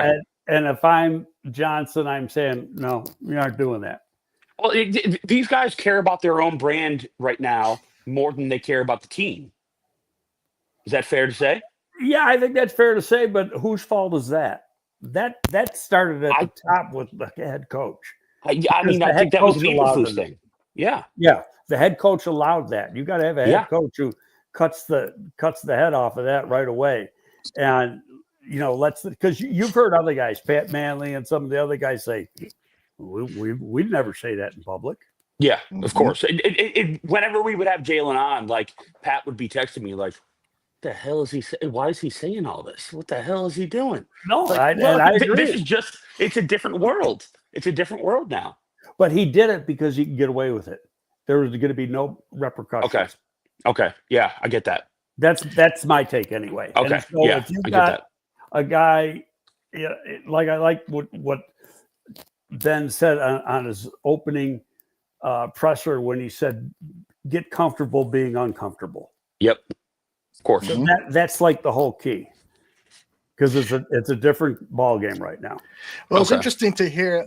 if I'm Johnson, I'm saying, no, we aren't doing that.
Well, these guys care about their own brand right now more than they care about the team. Is that fair to say?
Yeah, I think that's fair to say, but whose fault is that? That started at the top with the head coach.
I think that was an Eberflus thing. Yeah.
Yeah, the head coach allowed that. You got to have a head coach who cuts the head off of that right away. And because you've heard other guys, Pat Manley and some of the other guys say, we'd never say that in public.
Yeah, of course. Whenever we would have Jalen on, like Pat would be texting me like, "What the hell is he saying? Why is he saying all this? What the hell is he doing?"
No,
like,
I agree.
This is just—it's a different world. It's a different world now.
But he did it because he could get away with it. There was going to be no repercussions.
Okay. Yeah, I get that.
That's my take anyway.
Okay.
And so if you got a guy, like I like what Ben said on his opening presser when he said, "Get comfortable being uncomfortable."
Yep, of course.
So that's like the whole key, because it's a different ball game right now.
Well, it's interesting to hear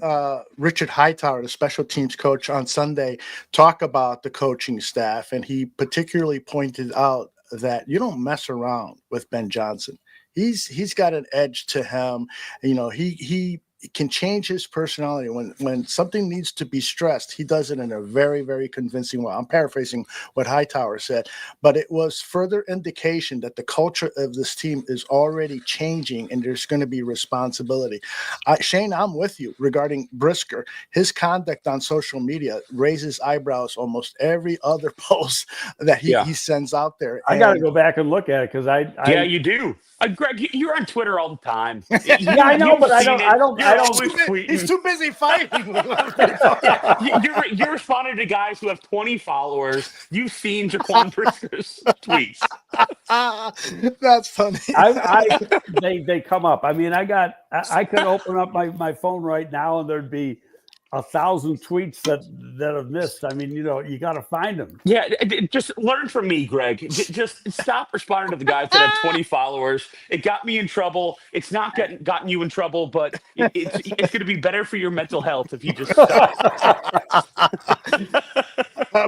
Richard Hightower, the special teams coach, on Sunday talk about the coaching staff, and he particularly pointed out that you don't mess around with Ben Johnson. He's got an edge to him. He can change his personality when something needs to be stressed. He does it in a very, very convincing way. I'm paraphrasing what Hightower said, but it was further indication that the culture of this team is already changing, and there's going to be responsibility. Shane, I'm with you regarding Brisker. His conduct on social media raises eyebrows almost every other post that he sends out there.
I got to go back and look at it, because
yeah, you do. Greg, you're on Twitter all the time.
Yeah, I know, but I don't.
He's too busy fighting.
You're responding to guys who have 20 followers. You've seen Jaquan Brisker's tweets.
That's funny.
They come up. I mean, I could open up my phone right now, and there'd be 1,000 tweets that have missed. I mean, you got to find them.
Yeah, just learn from me, Greg. Just stop responding to the guys that have 20 followers. It got me in trouble. It's not gotten you in trouble, but it's going to be better for your mental health if you just stop.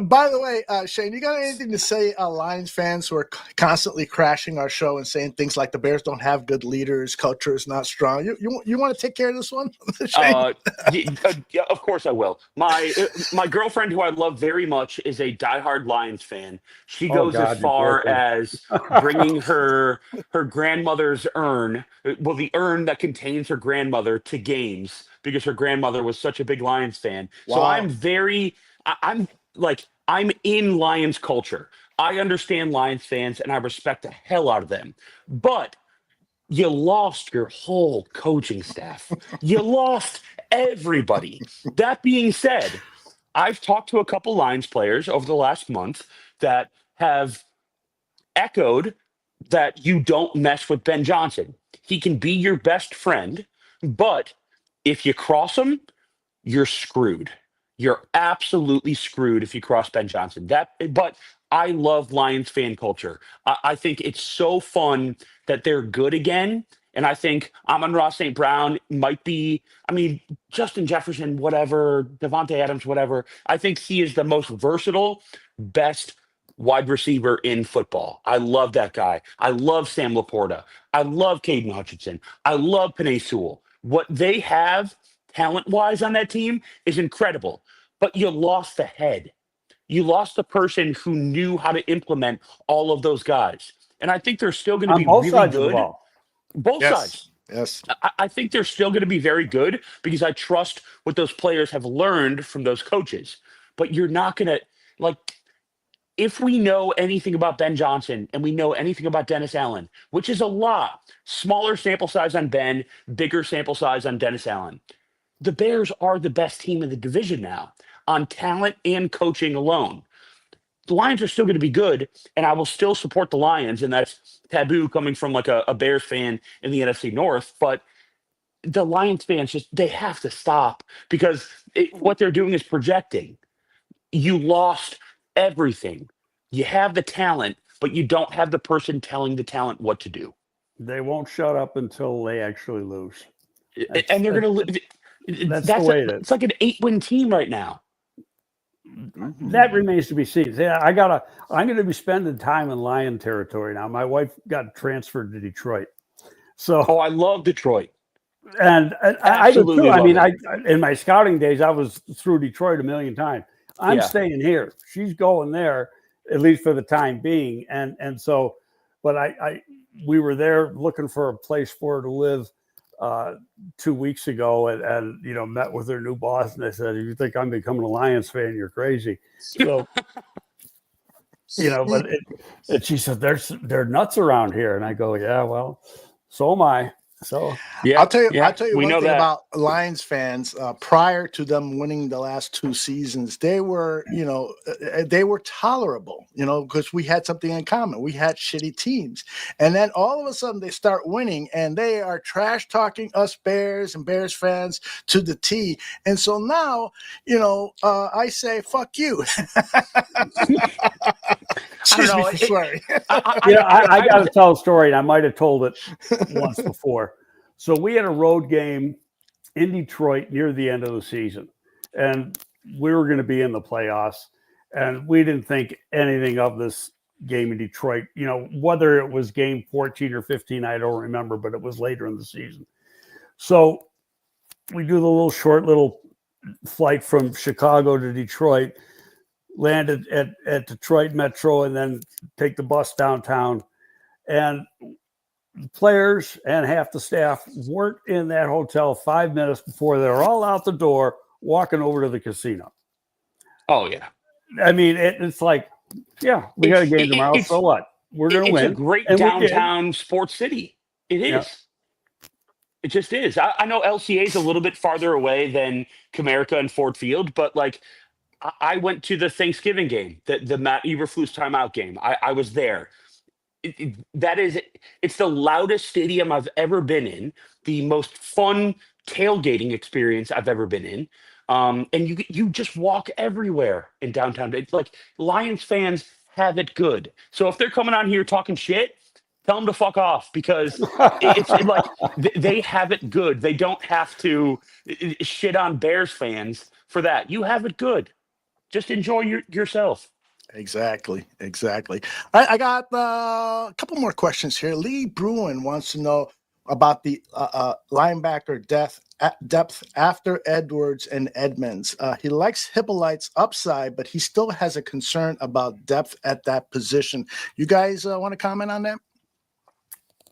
By the way, Shane, you got anything to say, Lions fans who are constantly crashing our show and saying things like the Bears don't have good leaders, culture is not strong? You want to take care of this one, Shane?
Yeah, of course I will. My girlfriend, who I love very much, is a diehard Lions fan. She goes as far as bringing her grandmother's urn, the urn that contains her grandmother, to games because her grandmother was such a big Lions fan.
Wow.
So I'm in Lions culture. I understand Lions fans, and I respect the hell out of them. But you lost your whole coaching staff. You lost everybody. That being said, I've talked to a couple Lions players over the last month that have echoed that you don't mess with Ben Johnson. He can be your best friend, but if you cross him, you're screwed. You're absolutely screwed if you cross Ben Johnson. But I love Lions fan culture. I think it's so fun that they're good again. And I think Amon-Ra St. Brown might be, Justin Jefferson, whatever, Devontae Adams, whatever. I think he is the most versatile, best wide receiver in football. I love that guy. I love Sam Laporta. I love Caden Hutchinson. I love Penei Sewell. What they have talent-wise on that team is incredible. But you lost the head. You lost the person who knew how to implement all of those guys. And I think they're still going to be really good. Both sides.
Yes.
I think they're still going to be very good because I trust what those players have learned from those coaches. But you're not going to, if we know anything about Ben Johnson and we know anything about Dennis Allen, which is a lot, smaller sample size on Ben, bigger sample size on Dennis Allen, the Bears are the best team in the division now on talent and coaching alone. The Lions are still going to be good, and I will still support the Lions, and that's taboo coming from a Bears fan in the NFC North. But the Lions fans they have to stop because what they're doing is projecting. You lost everything. You have the talent, but you don't have the person telling the talent what to do.
They won't shut up until they actually lose.
And they're going to lose.
That's the way it is.
It's like an 8-win team right now.
That remains to be seen. I'm going to be spending time in Lion territory now. My wife got transferred to Detroit. So
I love Detroit.
And I do too. In my scouting days, I was through Detroit a million times. I'm staying here. She's going there, at least for the time being. And so, but we were there looking for a place for her to live 2 weeks ago and met with her new boss, and they said, if you think I'm becoming a Lions fan, you're crazy. So but she said they're nuts around here, and I go, yeah, well, so am I. So
Yeah,
I'll tell you
we
one
know
thing
that.
about Lions fans. Prior to them winning the last 2 seasons, they were, they were tolerable, because we had something in common. We had shitty teams, and then all of a sudden they start winning, and they are trash talking us Bears and Bears fans to the T. And so now, I say fuck you. Excuse me
know.
for swearing.
I got to tell a story, and I might have told it once before. So we had a road game in Detroit near the end of the season, and we were going to be in the playoffs, and we didn't think anything of this game in Detroit. Whether it was game 14 or 15, I don't remember, but it was later in the season. So we do the short little flight from Chicago to Detroit, landed at Detroit Metro, and then take the bus downtown. And the players and half the staff weren't in that hotel 5 minutes before they were all out the door walking over to the casino.
Oh, yeah.
I mean, it's like, yeah, we got a game tomorrow. So what? We're going to win.
It's a great
And
downtown sports city. It is.
Yeah.
It just is. I know LCA is a little bit farther away than Comerica and Ford Field, but I went to the Thanksgiving game, the Matt Eberflus timeout game. I was there. It's the loudest stadium I've ever been in, the most fun tailgating experience I've ever been in. And you just walk everywhere in downtown. It's like Lions fans have it good. So if they're coming on here talking shit, tell them to fuck off, because it's like they have it good. They don't have to shit on Bears fans for that. You have it good. Just enjoy yourself.
Exactly. I got a couple more questions here. Lee Bruin wants to know about the linebacker depth after Edwards and Edmonds. He likes Hippolyte's upside, but he still has a concern about depth at that position. You guys want to comment on that?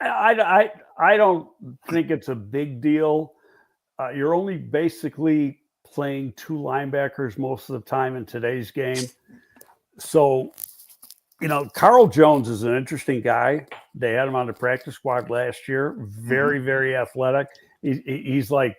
I don't think it's a big deal. You're only basically playing 2 linebackers most of the time in today's game. So, Carl Jones is an interesting guy. They had him on the practice squad last year. Very, very athletic. He's like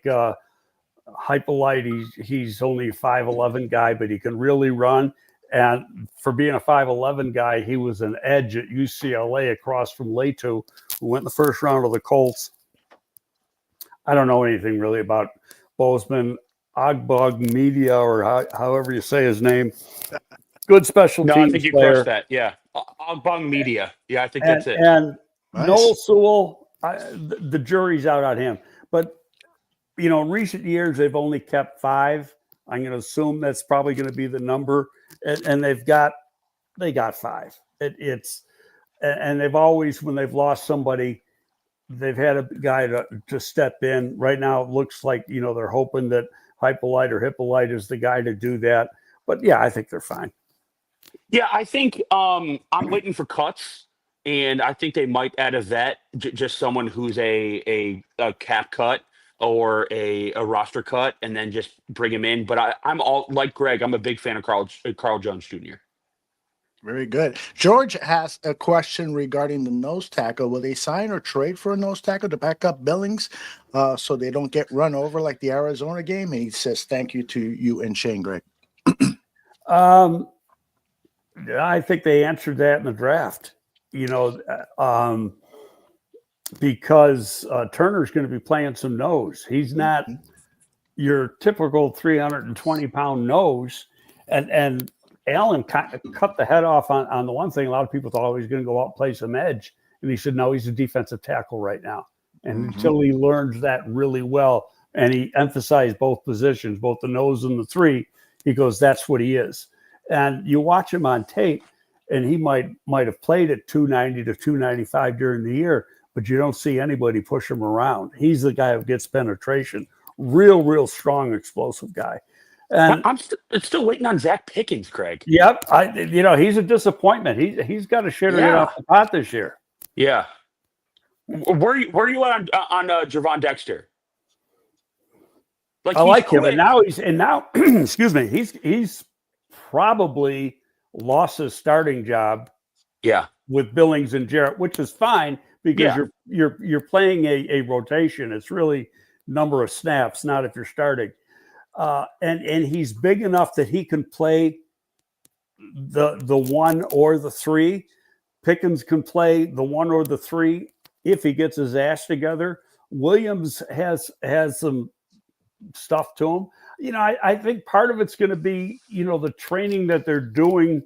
Hippolyte. He's only a 5'11" guy, but he can really run. And for being a 5'11" guy, he was an edge at UCLA across from Leto, who went in the first round of the Colts. I don't know anything really about Bozeman Ogbogmedia, or however you say his name. Good special teams
I think you
player.
crushed that. Yeah. Ogbong. Yeah, I think that's it.
And
Nice.
Noel Sewell, the jury's out on him. But, in recent years, they've only kept 5. I'm going to assume that's probably going to be the number. And they got 5. And they've always, when they've lost somebody, they've had a guy to step in. Right now, it looks like, they're hoping that Hippolyte is the guy to do that. But yeah, I think they're fine.
Yeah, I think I'm waiting for cuts, and I think they might add a vet, just someone who's a cap cut or a roster cut, and then just bring him in. But I'm all like Greg. I'm a big fan of Carl Jones Jr.
Very good. George has a question regarding the nose tackle. Will they sign or trade for a nose tackle to back up Billings so they don't get run over like the Arizona game? And he says, thank you to you and Shane, Greg.
I think they answered that in the draft, because Turner's going to be playing some nose. He's not your typical 320-pound nose. And Allen cut the head off on the one thing. A lot of people thought he was going to go out and play some edge. And he said, no, he's a defensive tackle right now. And until he learns that really well, and he emphasized both positions, both the nose and the 3, he goes, that's what he is. And you watch him on tape, and he might have played at 290 to 295 during the year, but you don't see anybody push him around. He's the guy who gets penetration. Real strong, explosive guy. And
I'm still waiting on Zach Pickens, Craig.
Yep, he's a disappointment. He's got to shit or get off the pot this year.
Yeah. Where are you on Javon Dexter?
I like him, and now excuse me, he's probably lost his starting job.
Yeah.
With Billings and Jarrett, which is fine because
Yeah.
you're playing a rotation. It's really number of snaps, not if you're starting. And he's big enough that he can play the 1 or the 3. Pickens can play the 1 or the 3 if he gets his ass together. Williams has some stuff to him. I think part of it's going to be, the training that they're doing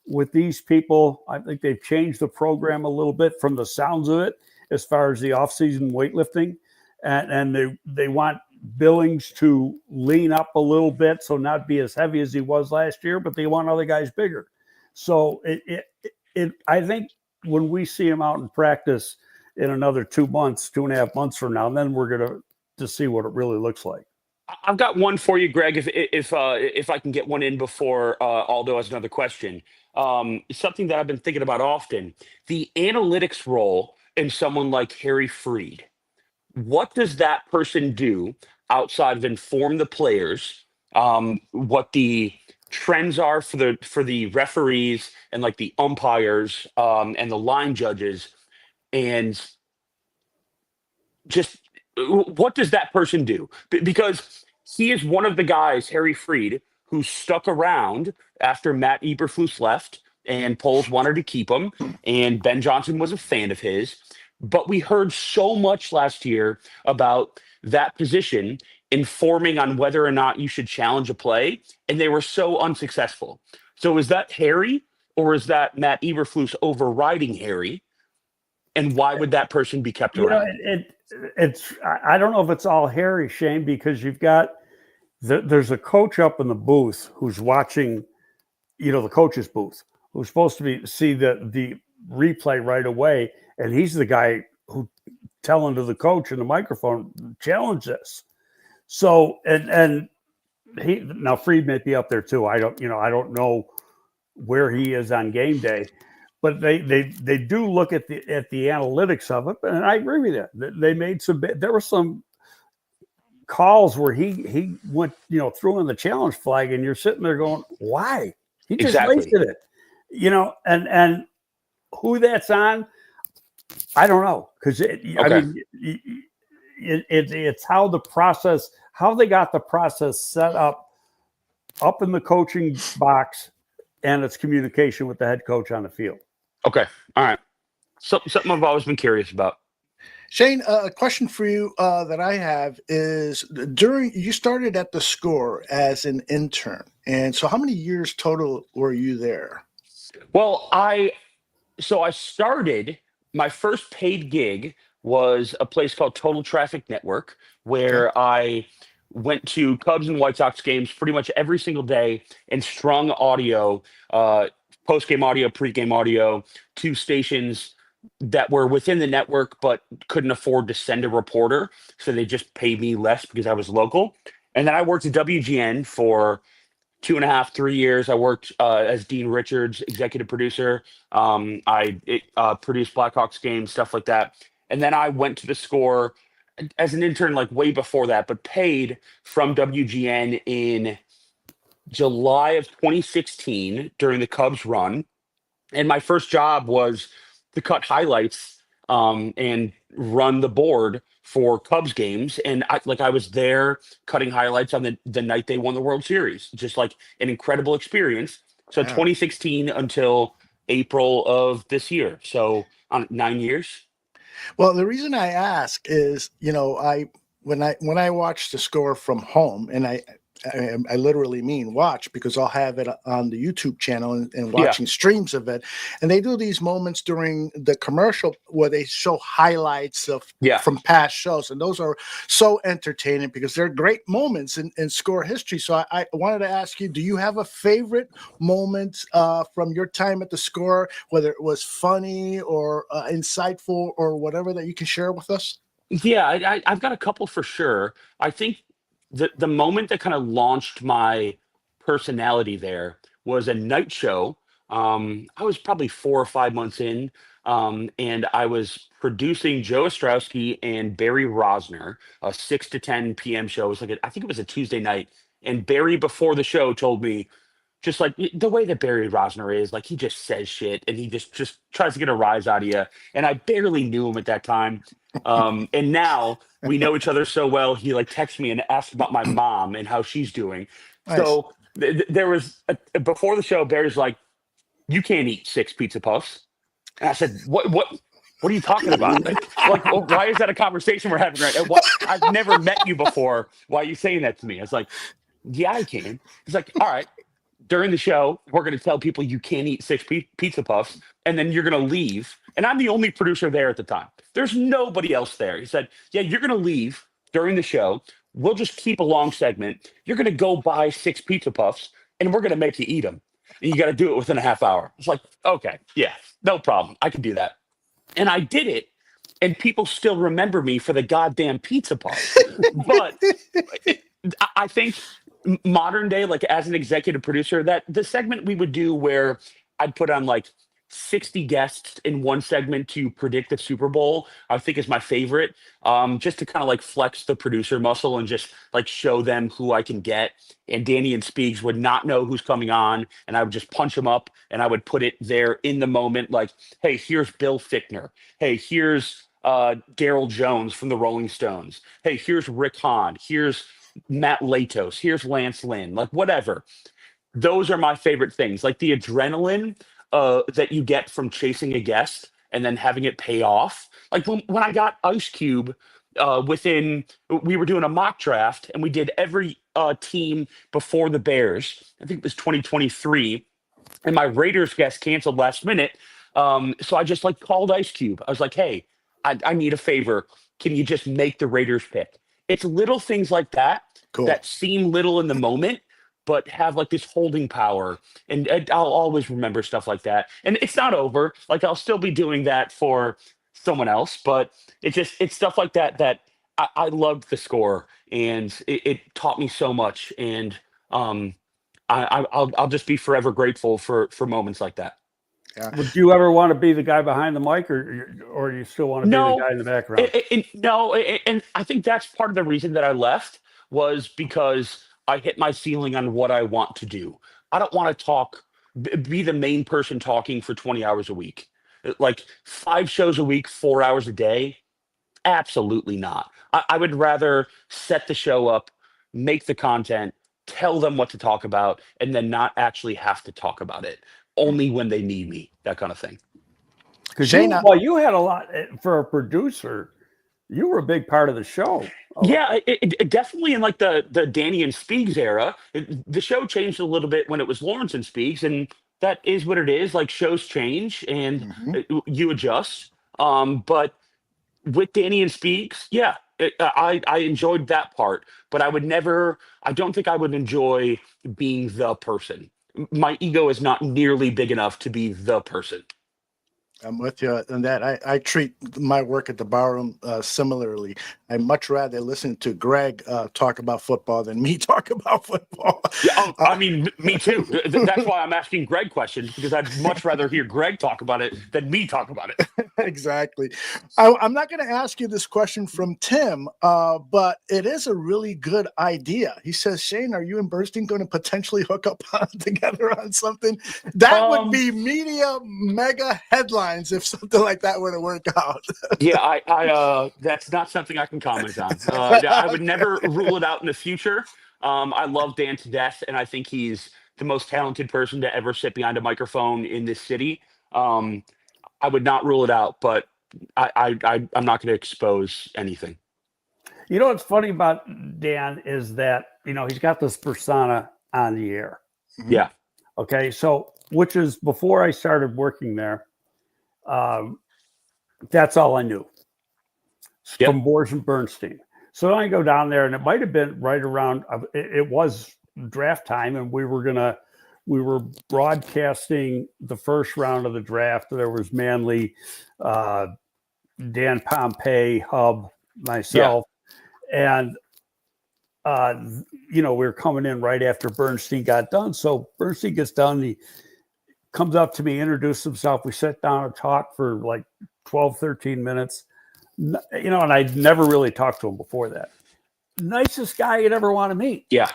with these people. I think they've changed the program a little bit from the sounds of it as far as the offseason weightlifting. And they want Billings to lean up a little bit, so not be as heavy as he was last year, but they want other guys bigger. So I think when we see him out in practice in another 2 months, 2.5 months from now, then we're going to see what it really looks like.
I've got one for you, Greg. If I can get one in before Aldo has another question. Something that I've been thinking about often: the analytics role in someone like Harry Freed. What does that person do outside of inform the players? What the trends are for the referees and like the umpires and the line judges, and just what does that person do? Because he is one of the guys, Harry Freed, who stuck around after Matt Eberflus left, and Poles wanted to keep him, and Ben Johnson was a fan of his. But we heard so much last year about that position informing on whether or not you should challenge a play, and they were so unsuccessful. So is that Harry, or is that Matt Eberflus overriding Harry? And why would that person be kept around?
I don't know if it's all Harry, Shane, because you've got there's a coach up in the booth who's watching, the coach's booth, who's supposed to see the replay right away, and he's the guy who telling to the coach in the microphone, challenge this. So and he now Freed may be up there too. I don't know where he is on game day. But they do look at the analytics of it, and I agree with you. They made there were some calls where he went, threw in the challenge flag, and you're sitting there going, why? He just wasted it. And who that's on, I don't know, because it's how they got the process set up in the coaching box, and its communication with the head coach on the field.
Okay. All right. Something I've always been curious about.
Shane, a question for you that I have is you started at the Score as an intern. And so how many years total were you there?
Well, I started, my first paid gig was a place called Total Traffic Network, where I went to Cubs and White Sox games pretty much every single day and strung audio, post-game audio, pre-game audio, to stations that were within the network but couldn't afford to send a reporter, so they just paid me less because I was local. And then I worked at WGN for 2.5, 3 years. I worked as Dean Richards, executive producer. I produced Blackhawks games, stuff like that. And then I went to the Score as an intern, like way before that, but paid from WGN in July of 2016 during the Cubs run. And my first job was to cut highlights and run the board for Cubs games. And I was there cutting highlights on the night they won the World Series. Just like an incredible experience. So 2016 until April of this year. So 9 years.
Well, the reason I ask is, when I watch the Score from home, and I literally mean watch, because I'll have it on the YouTube channel and watching streams of it. And they do these moments during the commercial where they show highlights from past shows. And those are so entertaining because they're great moments in Score history. So I wanted to ask you, do you have a favorite moment from your time at the Score, whether it was funny or insightful or whatever, that you can share with us?
Yeah, I've got a couple for sure. I think the moment that kind of launched my personality there was a night show. I was probably 4 or 5 months in, and I was producing Joe Ostrowski and Barry Rosner, a 6 to 10 p.m. show. It was I think it was a Tuesday night. And Barry, before the show, told me, just like the way that Barry Rosner is, like he just says shit and he just tries to get a rise out of you. And I barely knew him at that time. And now we know each other so well. He like texts me and asks about my mom and how she's doing.
Nice.
So there was before the show, Barry's like, "You can't eat 6 pizza puffs." And I said, What are you talking about? Like, why is that a conversation we're having right now? What? I've never met you before. Why are you saying that to me? I was like, yeah, I can. He's like, all right, during the show, we're going to tell people you can't eat 6 pizza puffs, and then you're going to leave. And I'm the only producer there at the time. There's nobody else there. He said, yeah, you're going to leave during the show. We'll just keep a long segment. You're going to go buy 6 pizza puffs, and we're going to make you eat them. And you got to do it within a half hour. It's like, okay, yeah, no problem. I can do that. And I did it, and people still remember me for the goddamn pizza puffs. But I think modern day, like as an executive producer, that the segment we would do where I'd put on like 60 guests in one segment to predict the Super Bowl, I think is my favorite. Just to kind of like flex the producer muscle and just like show them who I can get. And Danny and Speaks would not know who's coming on, and I would just punch them up and I would put it there in the moment. Like, hey, here's Bill Fichtner. Hey, here's Daryl Jones from the Rolling Stones. Hey, here's Rick Hahn. Here's Matt Latos. Here's Lance Lynn. Like whatever. Those are my favorite things. Like the adrenaline that you get from chasing a guest and then having it pay off. Like when I got Ice Cube we were doing a mock draft and we did every team before the Bears. I think it was 2023. And my Raiders guest canceled last minute. So I just like called Ice Cube. I was like, hey, I need a favor. Can you just make the Raiders pick? It's little things like that that seem little in the moment, but have like this holding power. And I'll always remember stuff like that. And it's not over. Like I'll still be doing that for someone else, but it's stuff like that I loved the score, and it taught me so much. And I'll just be forever grateful for moments like that.
Yeah.
Would you ever want to be the guy behind the mic, or you still want to be the guy in the background?
And I think that's part of the reason that I left was because I hit my ceiling on what I want to do. I don't want to be the main person talking for 20 hours a week. Like 5 shows a week, 4 hours a day. Absolutely not. I would rather set the show up, make the content, tell them what to talk about, and then not actually have to talk about it. Only when they need me, that kind of thing.
Because you had a lot for a producer. You were a big part of the show.
Yeah, it definitely in like the Danny and Speaks era. The show changed a little bit when it was Lawrence and Speaks, and that is what it is. Like shows change and you adjust. But with Danny and Speaks, yeah, I enjoyed that part. But I don't think I would enjoy being the person. My ego is not nearly big enough to be the person.
I'm with you on that. I treat my work at the barroom similarly. I much rather listen to Greg talk about football than me talk about football.
Yeah, I mean, me too. That's why I'm asking Greg questions, because I'd much rather hear Greg talk about it than me talk about it.
Exactly. I'm not going to ask you this question from Tim, but it is a really good idea. He says, Shane, are you and Bernstein going to potentially hook up together on something? That would be media mega headlines if something like that were to work out.
Yeah, I that's not something I can comment on. I would never rule it out in the future. I love Dan to death, and I think he's the most talented person to ever sit behind a microphone in this city. I would not rule it out, but I'm not going to expose anything.
You know what's funny about Dan is that, he's got this persona on the air.
Yeah.
Okay, so which is before I started working there. That's all I knew from Boers and Bernstein. So then I go down there, and it might have been right around. It was draft time, and we were broadcasting the first round of the draft. There was Manley, Dan Pompey, Hub, myself, and we were coming in right after Bernstein got done. So Bernstein gets done. He comes up to me, introduced himself. We sat down and talked for like 12, 13 minutes. And I'd never really talked to him before that. Nicest guy you'd ever want to meet.
Yeah,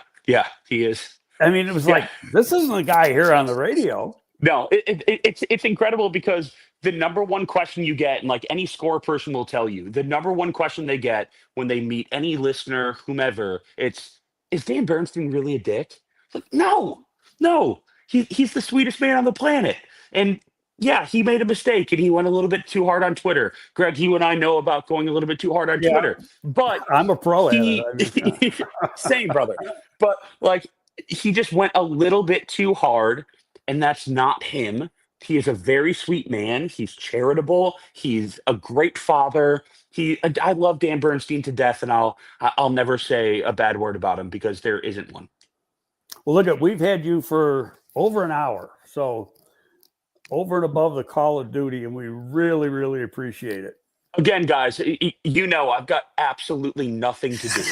he is.
I mean, it was like, this isn't the guy here on the radio.
No, it's incredible because the number one question you get, and like any score person will tell you, the number one question they get when they meet any listener, whomever, is Dan Bernstein really a dick? Like, no, he's the sweetest man on the planet. And yeah, he made a mistake and he went a little bit too hard on Twitter. Greg, you and I know about going a little bit too hard on Twitter, but
I'm a pro at
he,
it.
same brother, but like he just went a little bit too hard. And that's not him. He is a very sweet man. He's charitable. He's a great father. I love Dan Bernstein to death, and I'll never say a bad word about him because there isn't one.
Well, look, we've had you for over an hour, so over and above the call of duty, and we really, really appreciate it.
Again, guys, you know I've got absolutely nothing to do.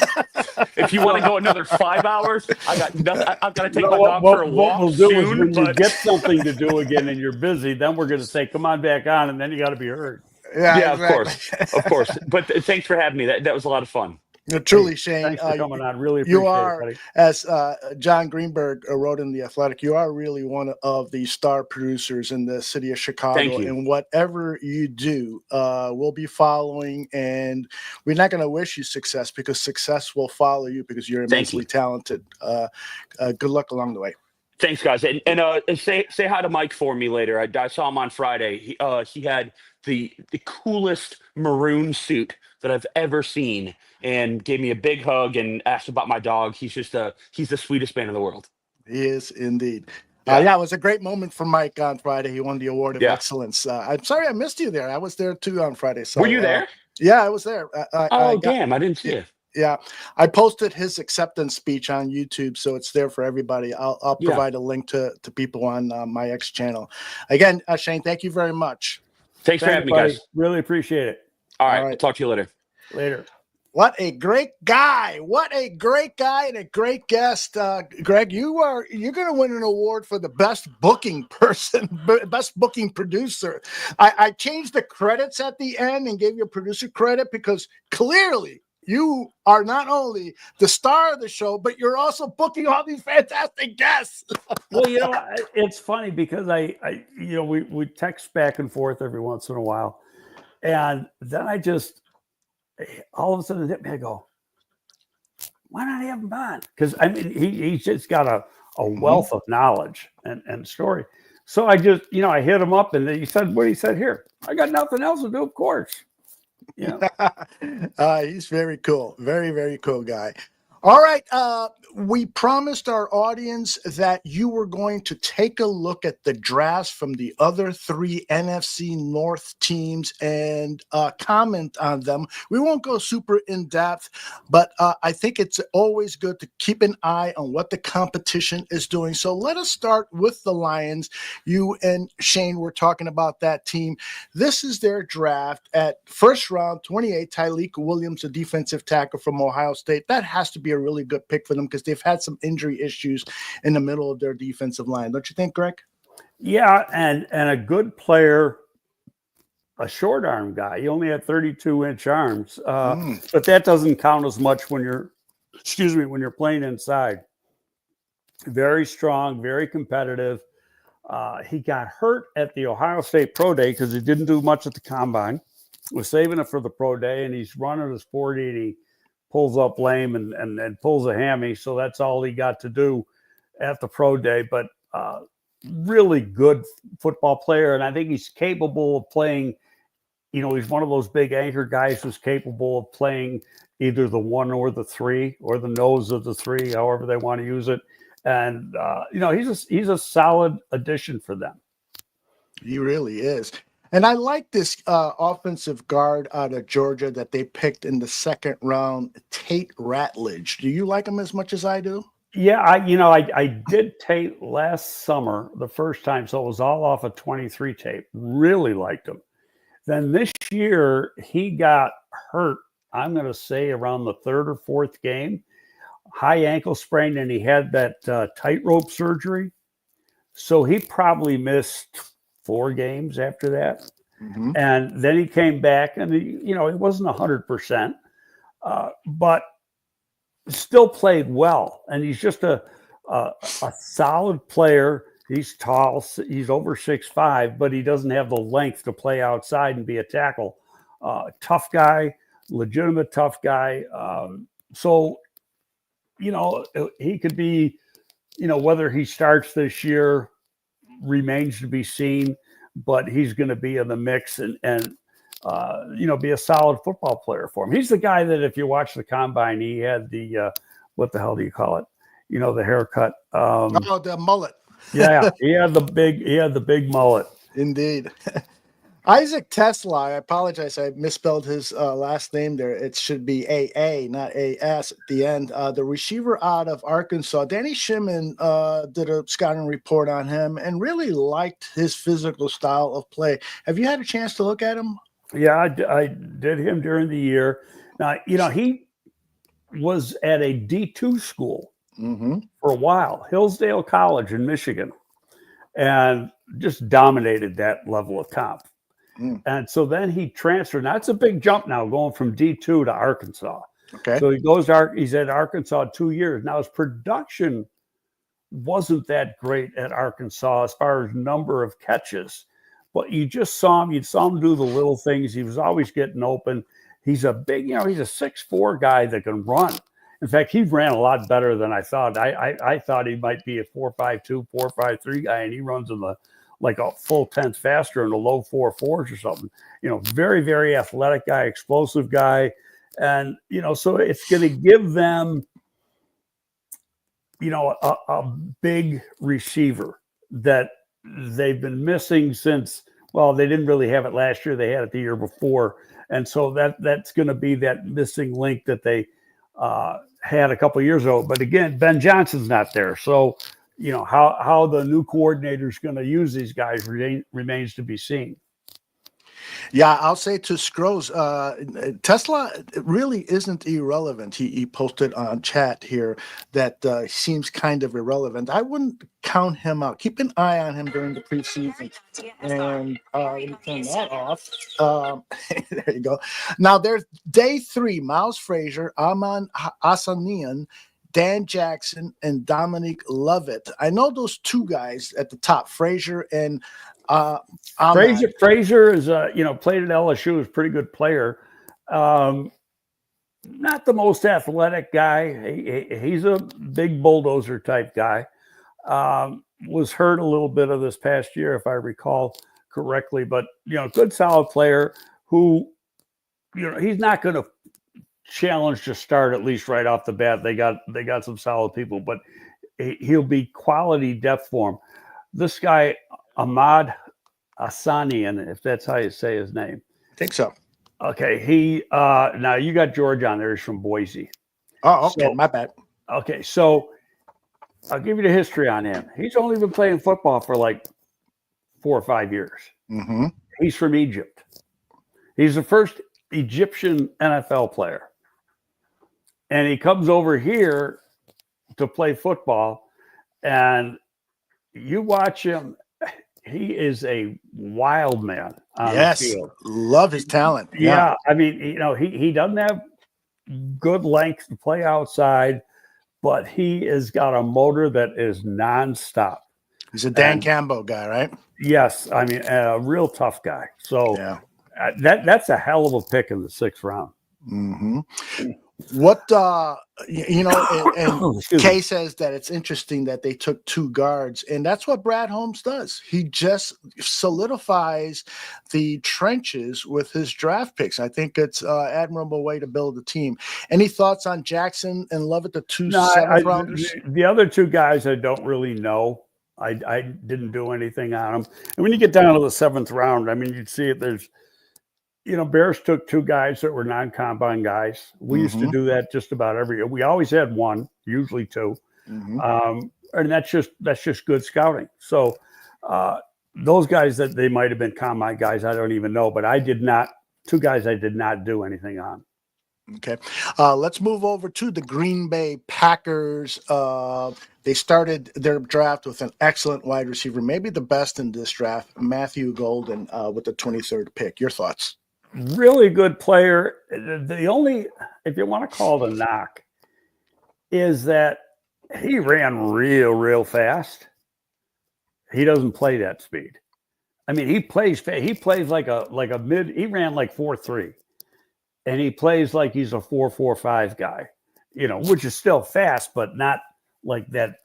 If you want to go another 5 hours, I got nothing. I've got to take my dog for a walk.
What we'll do
soon,
is when you get something to do again and you're busy, then we're going to say, "Come on back on," and then you got to be heard.
Yeah, exactly. Of course. But thanks for having me. That was a lot of fun.
Truly, Shane.
Thanks for coming on. Really appreciate
you are,
it, buddy.
as John Greenberg wrote in The Athletic, you are really one of the star producers in the city of Chicago.
Thank you.
And whatever you do, we'll be following. And we're not going to wish you success because success will follow you because you're immensely talented. Good luck along the way.
Thanks, guys. And say hi to Mike for me later. I saw him on Friday. He had the coolest maroon suit that I've ever seen and gave me a big hug and asked about my dog. He's the sweetest man in the world.
He is indeed. Yeah, it was a great moment for Mike on Friday. He won the Award of Excellence. I'm sorry I missed you there. I was there too on Friday. So,
were you there?
Yeah, I was there.
Damn, I didn't see it.
Yeah, I posted his acceptance speech on YouTube, so it's there for everybody. I'll provide a link to people on my X channel. Again, Shane, thank you very much.
Thanks for having me, guys.
Really appreciate it.
All right. I'll talk to you later.
Later.
What a great guy. What a great guy and a great guest. Greg, you're going to win an award for the best booking person, best booking producer. I changed the credits at the end and gave you a producer credit because clearly you are not only the star of the show, but you're also booking all these fantastic guests.
Well, it's funny because we text back and forth every once in a while. And then I just, all of a sudden, hit me. I go, why not have him on? Because I mean, he's just got a wealth of knowledge and story. So I just, I hit him up, and he said what he said here. I got nothing else to do, of course.
He's very cool. Very, very cool guy. All right. We promised our audience that you were going to take a look at the drafts from the other three NFC North teams and comment on them. We won't go super in depth, but I think it's always good to keep an eye on what the competition is doing. So let us start with the Lions. You and Shane were talking about that team. This is their draft at first round, 28, Tyleik Williams, a defensive tackle from Ohio State. That has to be a really good pick for them because they've had some injury issues in the middle of their defensive line. Don't you think, Greg?
Yeah, and a good player, a short arm guy. He only had 32-inch arms, but that doesn't count as much when you're playing inside. Very strong, very competitive. He got hurt at the Ohio State Pro Day because he didn't do much at the combine. Was saving it for the Pro Day, and he's running his 40, and he pulls up lame and pulls a hammy. So that's all he got to do at the Pro Day. But really good football player. And I think he's capable of playing, he's one of those big anchor guys who's capable of playing either the 1 or the 3 or the nose of the 3, however they want to use it. And, he's a solid addition for them.
He really is. And I like this offensive guard out of Georgia that they picked in the second round, Tate Ratledge. Do you like him as much as I do?
Yeah, I did Tate last summer the first time, so it was all off a 23 tape. Really liked him. Then this year he got hurt, I'm going to say around the third or fourth game, high ankle sprain, and he had that tightrope surgery. So he probably missed 4 games after that. Mm-hmm. And then he came back and he wasn't 100%, but still played well. And he's just a a solid player. He's tall. He's over 6'5", but he doesn't have the length to play outside and be a tackle. Tough guy, legitimate tough guy. So, he could be, whether he starts this year remains to be seen, but he's going to be in the mix and be a solid football player for him. He's the guy that if you watch the combine, he had the, what the hell do you call it? The haircut.
The mullet.
Yeah, he had the big mullet.
Indeed. Isaac Tesla, I apologize, I misspelled his last name there. It should be AA, not AS at the end. The receiver out of Arkansas, Danny Shimon did a scouting report on him and really liked his physical style of play. Have you had a chance to look at him?
Yeah, I did him during the year. Now, he was at a D2 school for a while, Hillsdale College in Michigan, and just dominated that level of comp. And so then he transferred. Now, it's a big jump now going from D2 to Arkansas.
Okay.
So he's at Arkansas 2 years. Now, his production wasn't that great at Arkansas as far as number of catches, but you just saw him. You saw him do the little things. He was always getting open. He's a big, he's a 6'4" guy that can run. In fact, he ran a lot better than I thought. I thought he might be a 4.52, 4.53 guy, and he runs in the like a full tenth faster in the low 4.4s or something. Very, very athletic guy, explosive guy. And, so it's going to give them, a big receiver that they've been missing since, they didn't really have it last year. They had it the year before. And so that's going to be that missing link that they had a couple of years ago. But again, Ben Johnson's not there. So, how the new coordinator is going to use these guys remains to be seen.
Yeah, I'll say to Scrooge, Tesla really isn't irrelevant. He posted on chat here that seems kind of irrelevant. I wouldn't count him out. Keep an eye on him during the preseason. And let me turn that off. There you go. Now, there's day 3, Miles Frazier, Aman Asanian, Dan Jackson, and Dominic Lovett. I know those two guys at the top, Frazier and
Frazier is played at LSU, is a pretty good player. Not the most athletic guy. He's a big bulldozer type guy. Was hurt a little bit of this past year, if I recall correctly, but good solid player who, he's not going to challenge to start at least right off the bat. They got some solid people, but he'll be quality depth for him. This guy, Ahmad Hassanian, if that's how you say his name.
I think so.
Okay. He now you got George on there. He's from Boise.
Oh, okay. So, my bad.
Okay. So I'll give you the history on him. He's only been playing football for like 4 or 5 years. He's from Egypt. He's the first Egyptian NFL player. And he comes over here to play football, and you watch him. He is a wild man on the field.
Love his talent.
Yeah. I mean, he doesn't have good length to play outside, but he has got a motor that is nonstop.
He's a Dan Campbell guy, right?
Yes. I mean, a real tough guy. So that's a hell of a pick in the 6th round.
What and Kay says that it's interesting that they took 2 guards, and that's what Brad Holmes does. He just solidifies the trenches with his draft picks. I think it's an admirable way to build a team. Any thoughts on Jackson and Lovett, the 2 7th rounders?
The other 2 guys I don't really know. I didn't do anything on them. And when you get down to the 7th round, I mean, you'd see it. There's Bears took 2 guys that were non-combine guys. We used to do that just about every year. We always had 1, usually 2. And that's just good scouting. So those guys that they might have been combine guys, I don't even know. But 2 guys I did not do anything on.
Okay. Let's move over to the Green Bay Packers. They started their draft with an excellent wide receiver, maybe the best in this draft, Matthew Golden, with the 23rd pick. Your thoughts?
Really good player. The only, if you want to call it a knock, is that He ran real fast. He doesn't play that speed. I mean, he plays like a mid. He ran like 4.3, and he plays like he's a 4.45 guy. Which is still fast, but not like that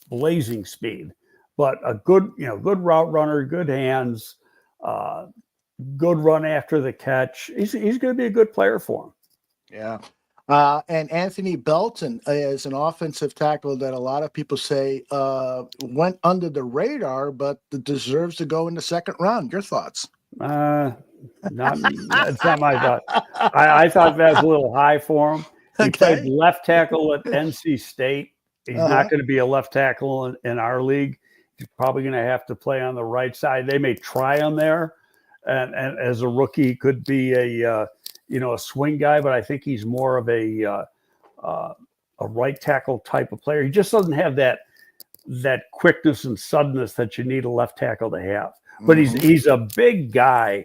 blazing speed. But a good route runner, good hands, good run after the catch. He's going to be a good player for him.
Yeah. And Anthony Belton is an offensive tackle that a lot of people say went under the radar, but deserves to go in the second round. Your thoughts?
That's not my thought. I thought that's a little high for him. He played left tackle at NC State. He's not going to be a left tackle in our league. He's probably going to have to play on the right side. They may try him there, and as a rookie, he could be a swing guy. But I think he's more of a right tackle type of player. He just doesn't have that quickness and suddenness that you need a left tackle to have. But he's a big guy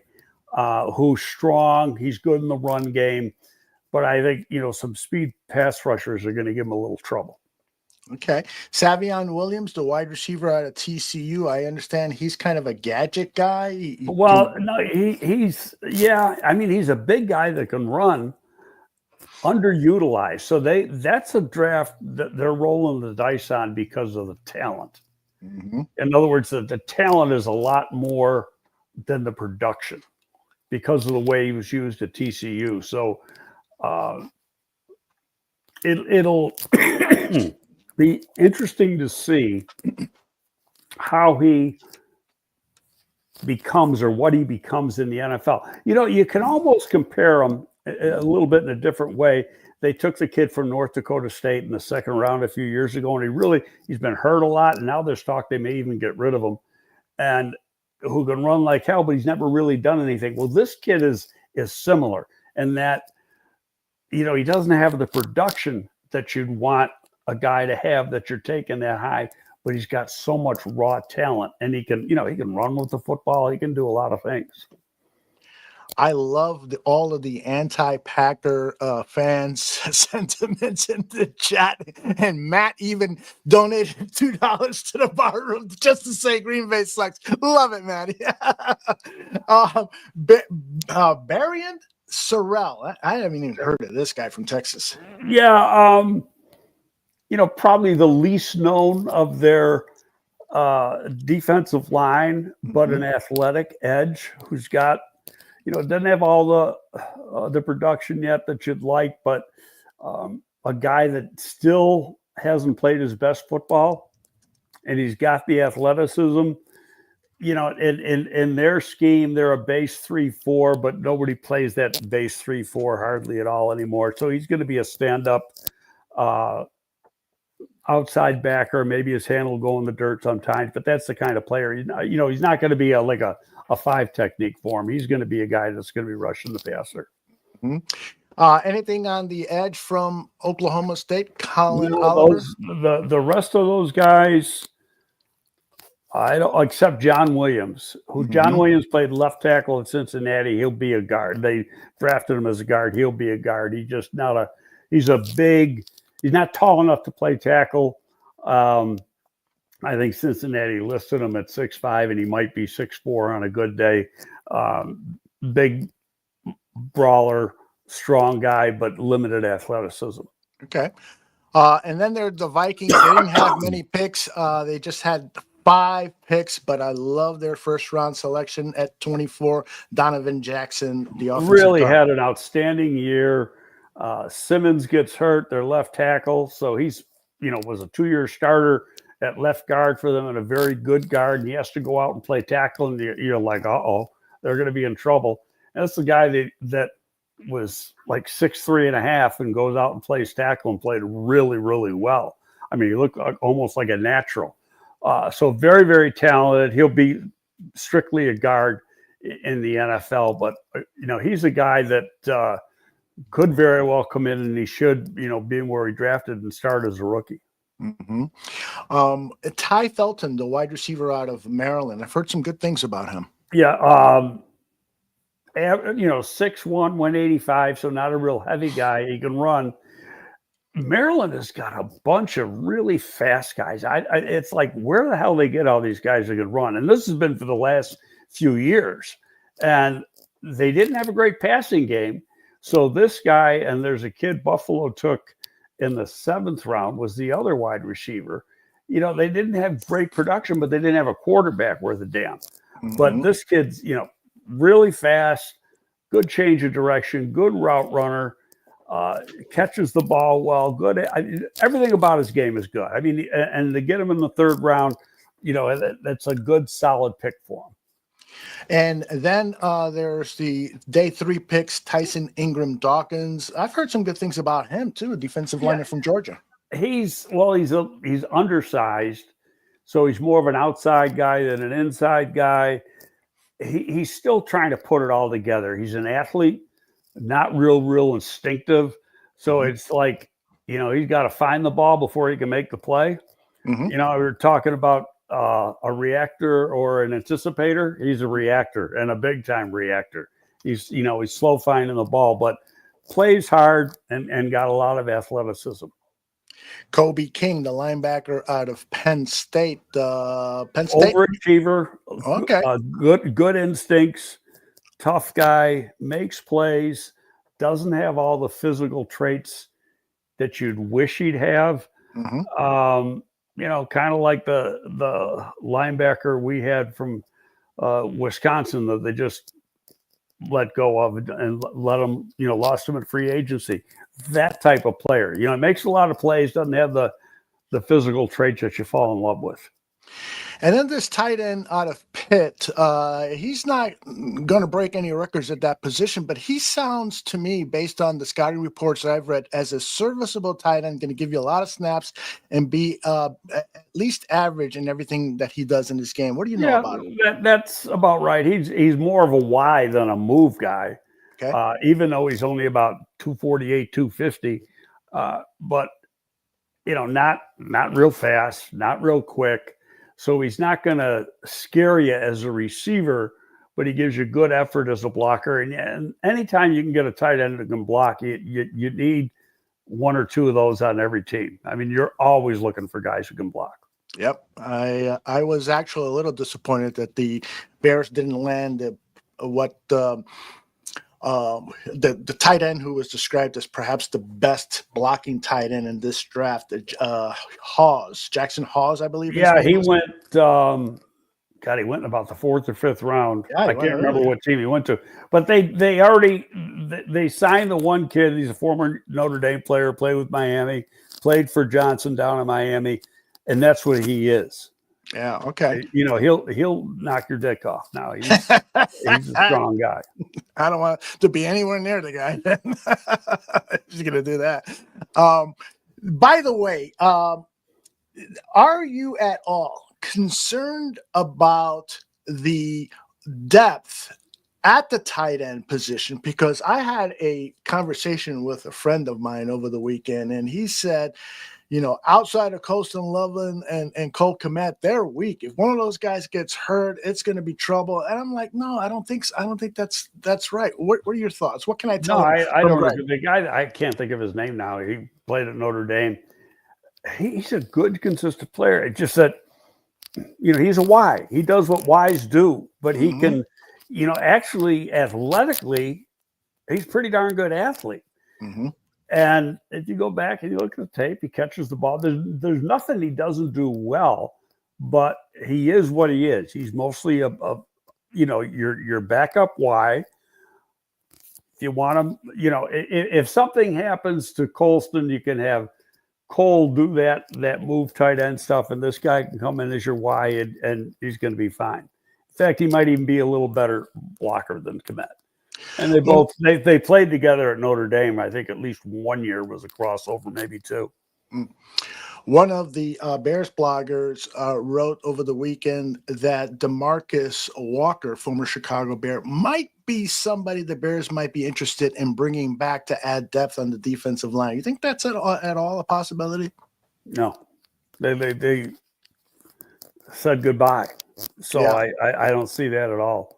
who's strong. He's good in the run game. But I think, some speed pass rushers are going to give him a little trouble.
Okay. Savion Williams, the wide receiver out of TCU, I understand he's kind of a gadget guy.
He's a big guy that can run, underutilized. So that's a draft that they're rolling the dice on because of the talent.
Mm-hmm.
In other words, the talent is a lot more than the production because of the way he was used at TCU. So it'll be interesting to see how he becomes or what he becomes in the NFL. You can almost compare him a little bit in a different way. They took the kid from North Dakota State in the second round a few years ago, and he's been hurt a lot, and now there's talk they may even get rid of him, and who can run like hell, but he's never really done anything. Well, this kid is similar in that, he doesn't have the production that you'd want a guy to have that you're taking that high, but he's got so much raw talent, and he can run with the football. He can do a lot of things.
I love all of the anti-Packer fans sentiments in the chat, and Matt even donated $2 to the bar room just to say Green Bay sucks. Love it, man. Barian Sorrell. I haven't even heard of this guy from Texas.
Yeah, probably the least known of their defensive line, but an athletic edge who's got, doesn't have all the production yet that you'd like, but a guy that still hasn't played his best football, and he's got the athleticism. In their scheme, they're a base 3-4, but nobody plays that base 3-4 hardly at all anymore. So he's going to be a stand-up outside backer. Maybe his hand will go in the dirt sometimes, but that's the kind of player. He's not going to be like a 5 technique for him. He's going to be a guy that's going to be rushing the passer.
Mm-hmm. Anything on the edge from Oklahoma State? Colin Oliver?
The rest of those guys, I don't, except John Williams, who John Williams played left tackle at Cincinnati. He'll be a guard. They drafted him as a guard. He'll be a guard. He's not tall enough to play tackle. I think Cincinnati listed him at 6'5", and he might be 6'4" on a good day. Big brawler, strong guy, but limited athleticism.
Okay. And then there's the Vikings. They didn't have many picks. They just had 5 picks, but I love their first round selection at 24. Donovan Jackson, the offensive
really
guard.
had an outstanding year. Simmons gets hurt, their left tackle, so he's was a 2-year starter at left guard for them and a very good guard, and he has to go out and play tackle, and you're like, they're going to be in trouble. And that's the guy that was like 6'3.5" and goes out and plays tackle and played really, really well. I mean, he looked almost like a natural. So very, very talented. He'll be strictly a guard in the NFL, but he's a guy that could very well come in, and he should, being where he drafted and start as a rookie.
Mm-hmm. Ty Felton, the wide receiver out of Maryland. I've heard some good things about him.
Yeah. 6'1", 185, so not a real heavy guy. He can run. Maryland has got a bunch of really fast guys. It's like, where the hell they get all these guys that can run? And this has been for the last few years. And they didn't have a great passing game. So this guy, and there's a kid Buffalo took in the 7th round, was the other wide receiver. They didn't have great production, but they didn't have a quarterback worth a damn. Mm-hmm. But this kid's, really fast, good change of direction, good route runner. Catches the ball well, good. Everything about his game is good. I mean, and to get him in the 3rd round, that's a good, solid pick for him.
And then there's the day 3 picks, Tyson Ingram Dawkins. I've heard some good things about him too, a defensive lineman from Georgia.
He's undersized, so he's more of an outside guy than an inside guy. He's still trying to put it all together. He's an athlete. Not real instinctive. So it's like, he's got to find the ball before he can make the play. Mm-hmm. We were talking about a reactor or an anticipator. He's a reactor, and a big time reactor. He's slow finding the ball, but plays hard and got a lot of athleticism.
Kobe King, the linebacker out of Penn State.
Overachiever.
Okay.
Good instincts. Tough guy, makes plays, doesn't have all the physical traits that you'd wish he'd have. Mm-hmm. Kind of like the linebacker we had from Wisconsin that they just let go of and let him, lost him at free agency. That type of player, makes a lot of plays, doesn't have the physical traits that you fall in love with.
And then this tight end out of Pitt, he's not going to break any records at that position, but he sounds to me, based on the scouting reports that I've read, as a serviceable tight end, going to give you a lot of snaps and be at least average in everything that he does in this game. What do you know about him?
That's about right. He's more of a Y than a move guy, okay. Even though he's only about 248, 250, but not real fast, not real quick. So he's not going to scare you as a receiver, but he gives you good effort as a blocker. And anytime you can get a tight end that can block, you need 1 or 2 of those on every team. I mean, you're always looking for guys who can block.
Yep. I was actually a little disappointed that the Bears didn't land the tight end who was described as perhaps the best blocking tight end in this draft, Jackson Hawes, I believe.
Yeah, he went. He went in about the 4th or 5th round.
Yeah,
I can't remember what team he went to, but they already signed the one kid. He's a former Notre Dame player, played with Miami, played for Johnson down in Miami, and that's what he is.
Yeah. Okay.
He'll knock your dick off. Now he's a strong guy.
I don't want to be anywhere near the guy. He's going to do that. By the way, are you at all concerned about the depth at the tight end position? Because I had a conversation with a friend of mine over the weekend, and he said, outside of Colston Loveland and Cole Kmet, they're weak. If one of those guys gets hurt, it's going to be trouble. And I'm like, no, I don't think so. I don't think that's right. What are your thoughts? What can I tell him?
I don't know. The guy, I can't think of his name now. He played at Notre Dame. He's a good, consistent player. It's just that, he's a Y. He does what Ys do, but he can, actually athletically, he's a pretty darn good athlete. Mm-hmm. And if you go back and you look at the tape, he catches the ball. There's nothing he doesn't do well, but he is what he is. He's mostly your backup Y. If you want him, if something happens to Colston, you can have Cole do that move tight end stuff, and this guy can come in as your Y, and he's going to be fine. In fact, he might even be a little better blocker than Kmet. And they played together at Notre Dame. I think at least 1 year was a crossover, maybe 2.
One of the Bears bloggers wrote over the weekend that DeMarcus Walker, former Chicago Bear, might be somebody the Bears might be interested in bringing back to add depth on the defensive line. You think that's at all a possibility?
No, they said goodbye. So yeah. I don't see that at all.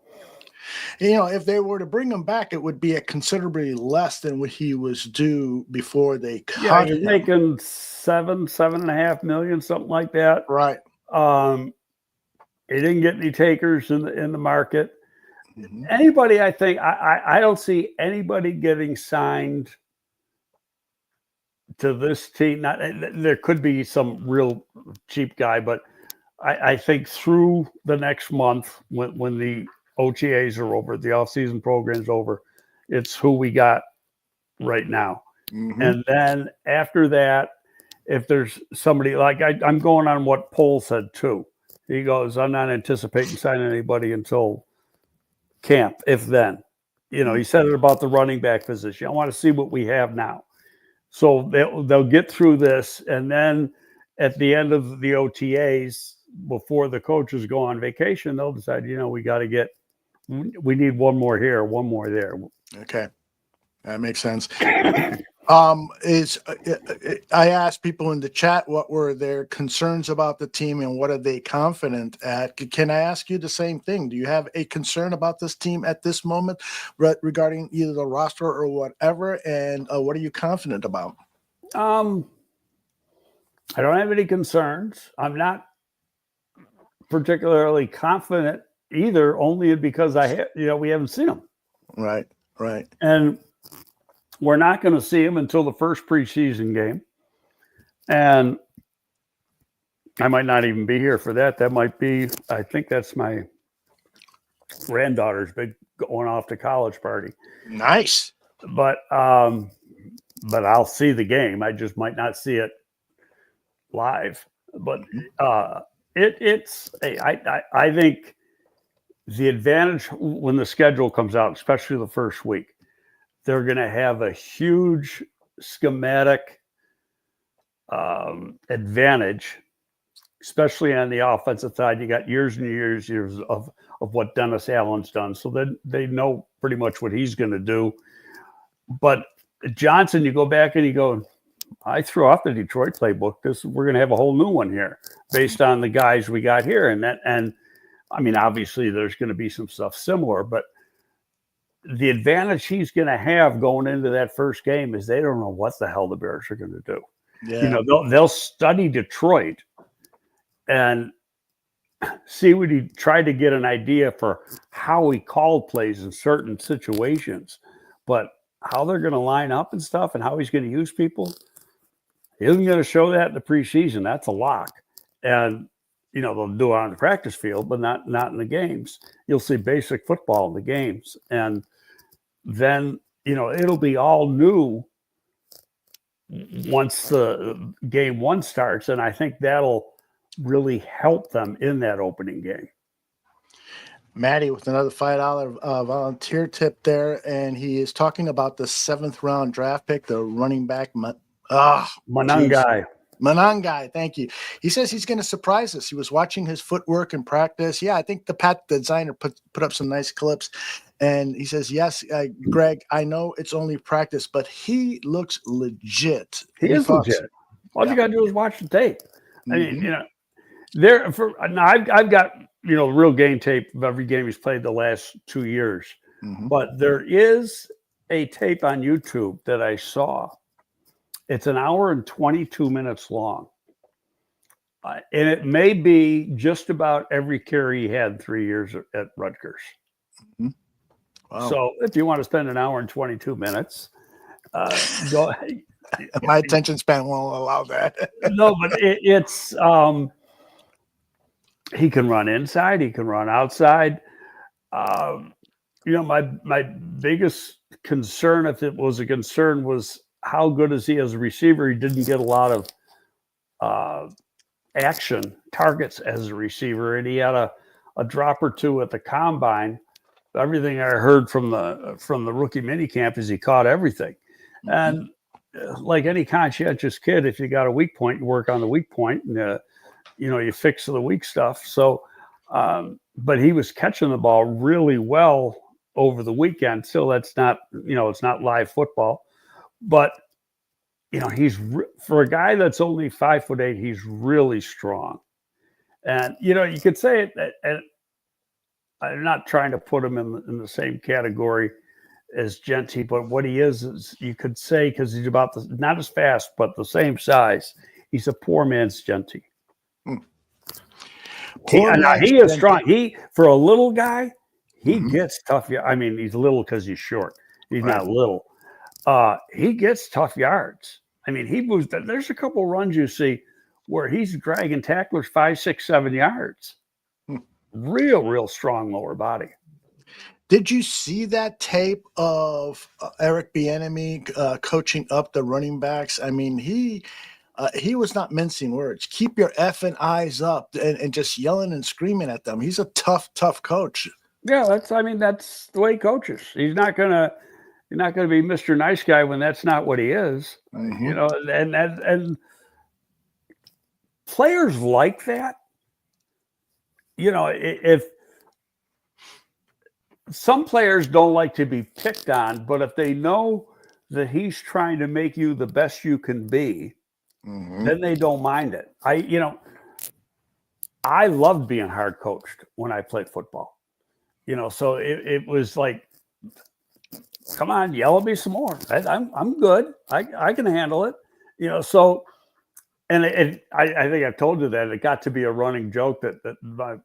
If they were to bring him back, it would be at considerably less than what he was due before they cut
he's
him.
making $7.5 million, something like that.
Right.
He didn't get any takers in the market.
Mhm.
Anybody, I think, I don't see anybody getting signed to this team. Not there could be some real cheap guy, but I think through the next month, when the OTAs are over, the off-season program's over, it's who we got right now.
Mhm.
And then after that, if there's somebody like I'm going on what Pohl said too. He goes, I'm not anticipating signing anybody until camp, if then. He said it about the running back position. I want to see what we have now. So they'll get through this, and then at the end of the OTAs, before the coaches go on vacation, they'll decide, we need one more here, one more there.
Okay. That makes sense. I asked people in the chat what were their concerns about the team and what are they confident at. Can I ask you the same thing? Do you have a concern about this team at this moment regarding either the roster or whatever? And what are you confident about?
I don't have any concerns. I'm not particularly confident either, only because we haven't seen them.
Right.
And we're not going to see him until the first preseason game. And I might not even be here for that. That might be, I think that's my granddaughter's big going off to college party.
Nice.
But I'll see the game. I just might not see it live. But I think the advantage when the schedule comes out, especially the first week, they're going to have a huge schematic advantage, especially on the offensive side. You got years and years of what Dennis Allen's done. So they know pretty much what he's going to do. But Johnson, you go back and you go, I threw off the Detroit playbook. We're going to have a whole new one here based on the guys we got here. And I mean, obviously there's going to be some stuff similar, but the advantage he's going to have going into that first game is they don't know what the hell the Bears are going to do.
Yeah.
They'll study Detroit and see what he tried to get an idea for how he called plays in certain situations, but how they're going to line up and stuff and how he's going to use people, he isn't going to show that in the preseason. That's a lock. And they'll do it on the practice field, but not in the games. You'll see basic football in the games. And then, it'll be all new once the game one starts. And I think that'll really help them in that opening game.
Maddie with another $5 volunteer tip there. And he is talking about the 7th round draft pick, the running back.
Manangai.
Manangai, thank you. He says he's going to surprise us. He was watching his footwork in practice. Yeah, I think the Pat designer put up some nice clips. And he says, yes, Greg, I know it's only practice, but he looks legit.
He is legit. All you got to do is watch the tape. I mean, I've got, real game tape of every game he's played the last 2 years.
Mm-hmm.
But there is a tape on YouTube that I saw. It's an hour and 22 minutes long. And it may be just about every carry he had 3 years at Rutgers.
Mm-hmm. Wow.
So if you want to spend an hour and 22 minutes, go.
My attention span won't allow that.
No, but it's he can run inside, he can run outside. My biggest concern, if it was a concern, was how good is he as a receiver? He didn't get a lot of action targets as a receiver, and he had a drop or two at the combine. Everything I heard from the rookie minicamp is he caught everything. And like any conscientious kid, if you got a weak point, you work on the weak point, and you fix the weak stuff. So, but he was catching the ball really well over the weekend. Still, that's not it's not live football, but he's for a guy that's only 5'8", he's really strong. And you could say it, and I'm not trying to put him in the same category as Genty, but what he is you could say, because he's about not as fast, but the same size. He's a poor man's Genty. He is strong. He, for a little guy, he gets tough. I mean, he's little because he's short. He's not little. He gets tough yards. I mean, he moves. There's a couple runs you see where he's dragging tacklers 5, 6, 7 yards. Real strong lower body.
Did you see that tape of Eric Bieniemy coaching up the running backs? I mean, he was not mincing words. Keep your effing eyes up and just yelling and screaming at them. He's a tough coach.
Yeah, that's the way he coaches. He's not gonna be Mr. Nice Guy when that's not what he is. You know, and players like that. You know, if some players don't like to be picked on, but if they know that he's trying to make you the best you can be, then they don't mind it. I loved being hard coached when I played football. You know, so it was like, come on, yell at me some more. I'm good. I can handle it. You know, so. And I think I've told you that it got to be a running joke that my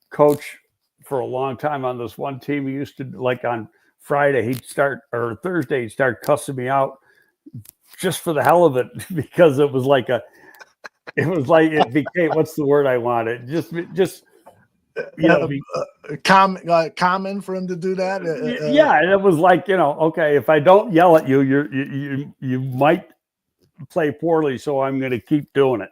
coach for a long time on this one team, he used to, like, on Friday, Thursday, he'd start cussing me out just for the hell of it, because it became, what's the word I wanted? Just
common for him to do that.
Yeah. And it was like, okay, if I don't yell at you, you might play poorly, so I'm going to keep doing it.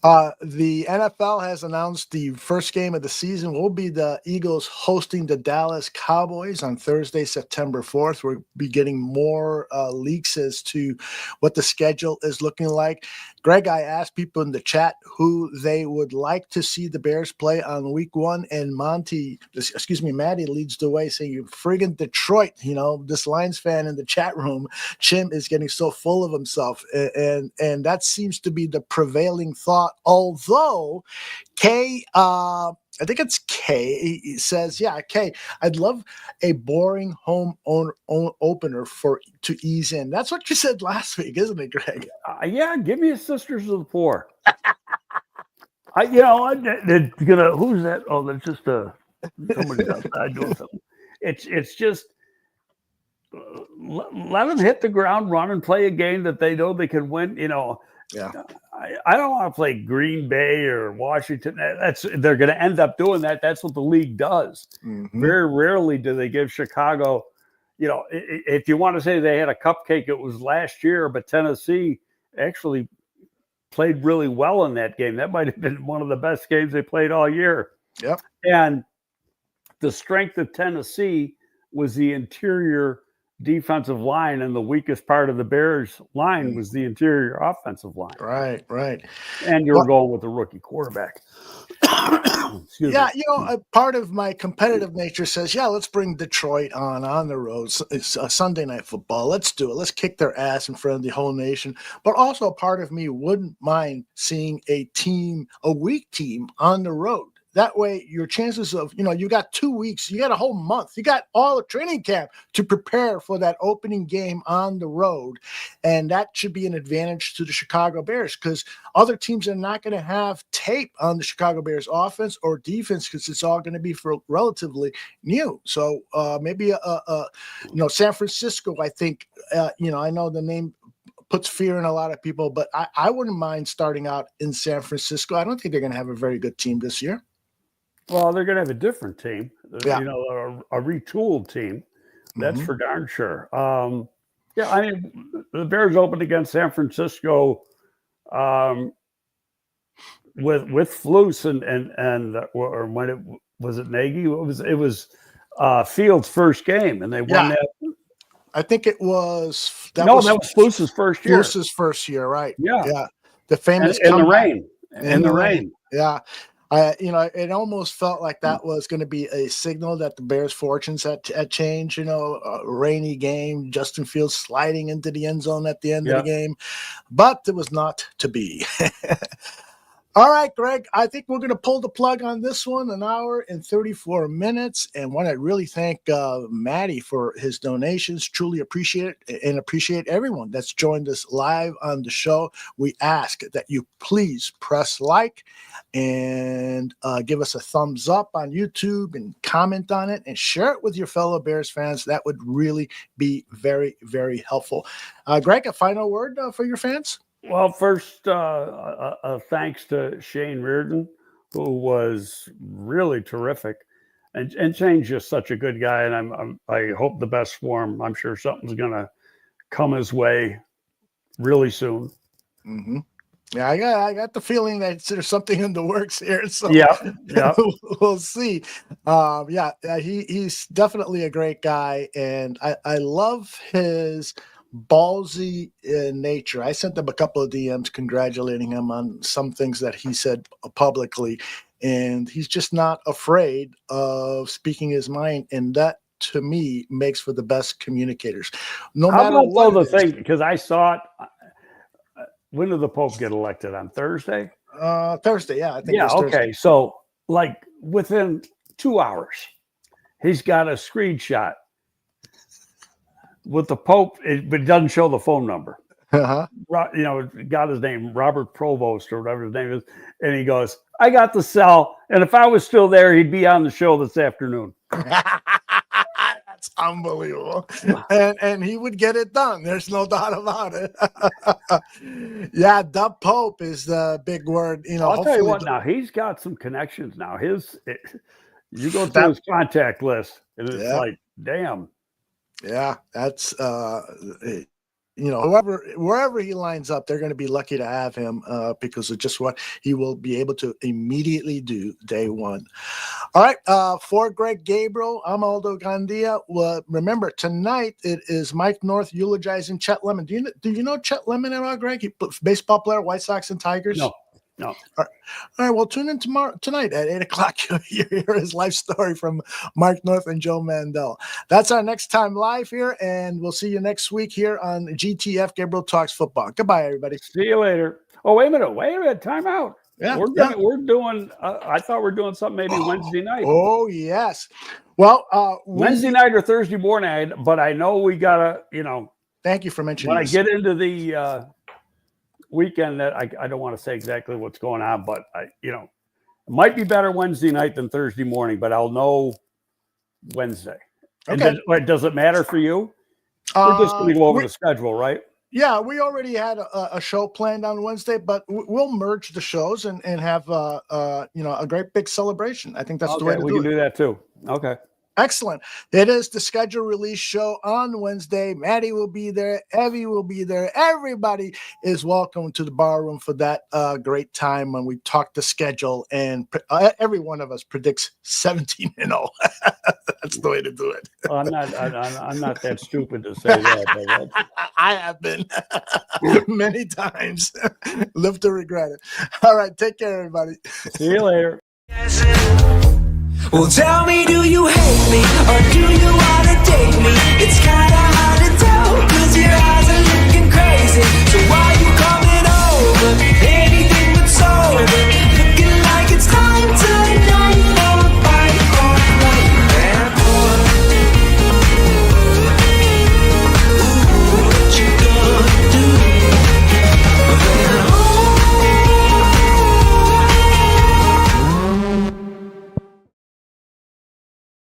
The NFL has announced the first game of the season will be the Eagles hosting the Dallas Cowboys on Thursday, September 4th. We'll be getting more leaks as to what the schedule is looking like. Greg, I asked people in the chat who they would like to see the Bears play on week 1, and Maddie leads the way, saying, friggin' Detroit. You know, this Lions fan in the chat room, Chim, is getting so full of himself, and that seems to be the prevailing thought. Although Kay, I think it's Kay, he says, yeah, Kay, I'd love a boring home opener to ease in. That's what you said last week, isn't it, Greg?
Yeah, give me a Sisters of the Poor. Who's that? Oh, that's just somebody outside doing something. It's just let them hit the ground, run, and play a game that they know they can win. You know.
Yeah.
I don't want to play Green Bay or Washington. They're going to end up doing that. That's what the league does. Very rarely do they give Chicago, if you want to say they had a cupcake, it was last year, but Tennessee actually played really well in that game. That might have been one of the best games they played all year.
Yep.
And the strength of Tennessee was the interior defensive line, and the weakest part of the Bears line was the interior offensive line.
Right.
And you're going with a rookie quarterback.
Yeah, part of my competitive nature says, yeah, let's bring Detroit on the road. It's a Sunday Night Football. Let's do it. Let's kick their ass in front of the whole nation. But also part of me wouldn't mind seeing a weak team on the road. That way, your chances of, you got 2 weeks, you got a whole month, you got all the training camp to prepare for that opening game on the road. And that should be an advantage to the Chicago Bears, because other teams are not going to have tape on the Chicago Bears offense or defense, because it's all going to be for relatively new. So maybe, San Francisco, I think, I know the name puts fear in a lot of people, but I wouldn't mind starting out in San Francisco. I don't think they're going to have a very good team this year.
Well, they're going to have a different team,
yeah.
A retooled team. That's for darn sure. The Bears opened against San Francisco with Flus and or when it was it Nagy? It was Fields' first game, and they won that.
I think it was
that was Flus's first year.
Flus's first year, right?
Yeah.
The famous
in the rain. In the rain.
Yeah. It almost felt like that was going to be a signal that the Bears' fortunes had changed. A rainy game, Justin Fields sliding into the end zone at the end of the game, but it was not to be. All right, Greg, I think we're going to pull the plug on this one, 1 hour and 34 minutes. And want to really thank Maddie for his donations. Truly appreciate it, and appreciate everyone that's joined us live on the show. We ask that you please press like and give us a thumbs up on YouTube and comment on it and share it with your fellow Bears fans. That would really be very, very helpful. Greg, a final word for your fans?
Well, first, thanks to Shane Riordan, who was really terrific, and Shane's just such a good guy, and I hope the best for him. I'm sure something's gonna come his way really soon.
Mm-hmm. Yeah, I got the feeling that there's something in the works here. So
yeah.
We'll see. He's definitely a great guy, and I love his ballsy nature. I sent him a couple of DMs congratulating him on some things that he said publicly, and he's just not afraid of speaking his mind, and that to me makes for the best communicators. No
How
matter
about
what
the thing, because I saw it. When did the Pope get elected? On Thursday?
Thursday, yeah. I think
yeah,
Thursday.
Okay. So like within 2 hours, he's got a screenshot with the Pope, but it doesn't show the phone number.
Uh-huh.
Got his name, Robert Provost or whatever his name is. And he goes, I got the cell. And if I was still there, he'd be on the show this afternoon.
That's unbelievable. And he would get it done. There's no doubt about it. Yeah, the Pope is the big word.
I'll tell you what, now he's got some connections now. You go through his contact list, and it's like, damn.
Yeah, that's wherever he lines up, they're going to be lucky to have him because of just what he will be able to immediately do day one. All right, for Greg Gabriel, I'm Aldo Gandia. Well, remember, tonight it is Mike North eulogizing Chet Lemon. Do you know Chet Lemon at all, Greg? Baseball player, White Sox and Tigers?
No.
All right. Well, tune in tonight at 8:00. You hear his life story from Mark North and Joe Mandel. That's our next time live here, and we'll see you next week here on GTF Gabriel Talks Football. Goodbye, everybody.
See you later. Oh, wait a minute. Time out.
Yeah,
we're doing. I thought we're doing something maybe Wednesday night.
Oh yes. Well,
Wednesday night or Thursday morning. But I know we gotta.
Thank you for mentioning.
When I get into the weekend, that I don't want to say exactly what's going on, but it might be better Wednesday night than Thursday morning, but I'll know Wednesday.
Okay.
And does it matter for you? We're just going to go over the schedule, right?
Yeah, we already had a show planned on Wednesday, but we'll merge the shows and have a great big celebration. I think that's the way to do it.
We can do that too. Okay.
Excellent. It is the schedule release show on Wednesday. Maddie will be there. Evie will be there. Everybody is welcome to the bar room for that great time when we talk the schedule. And every one of us predicts 17-0. That's the way to do it.
I'm not that stupid to say that.
I have been many times. Live to regret it. All right. Take care, everybody.
See you later.
Well, tell me, do you hate me or do you want to date me? It's kind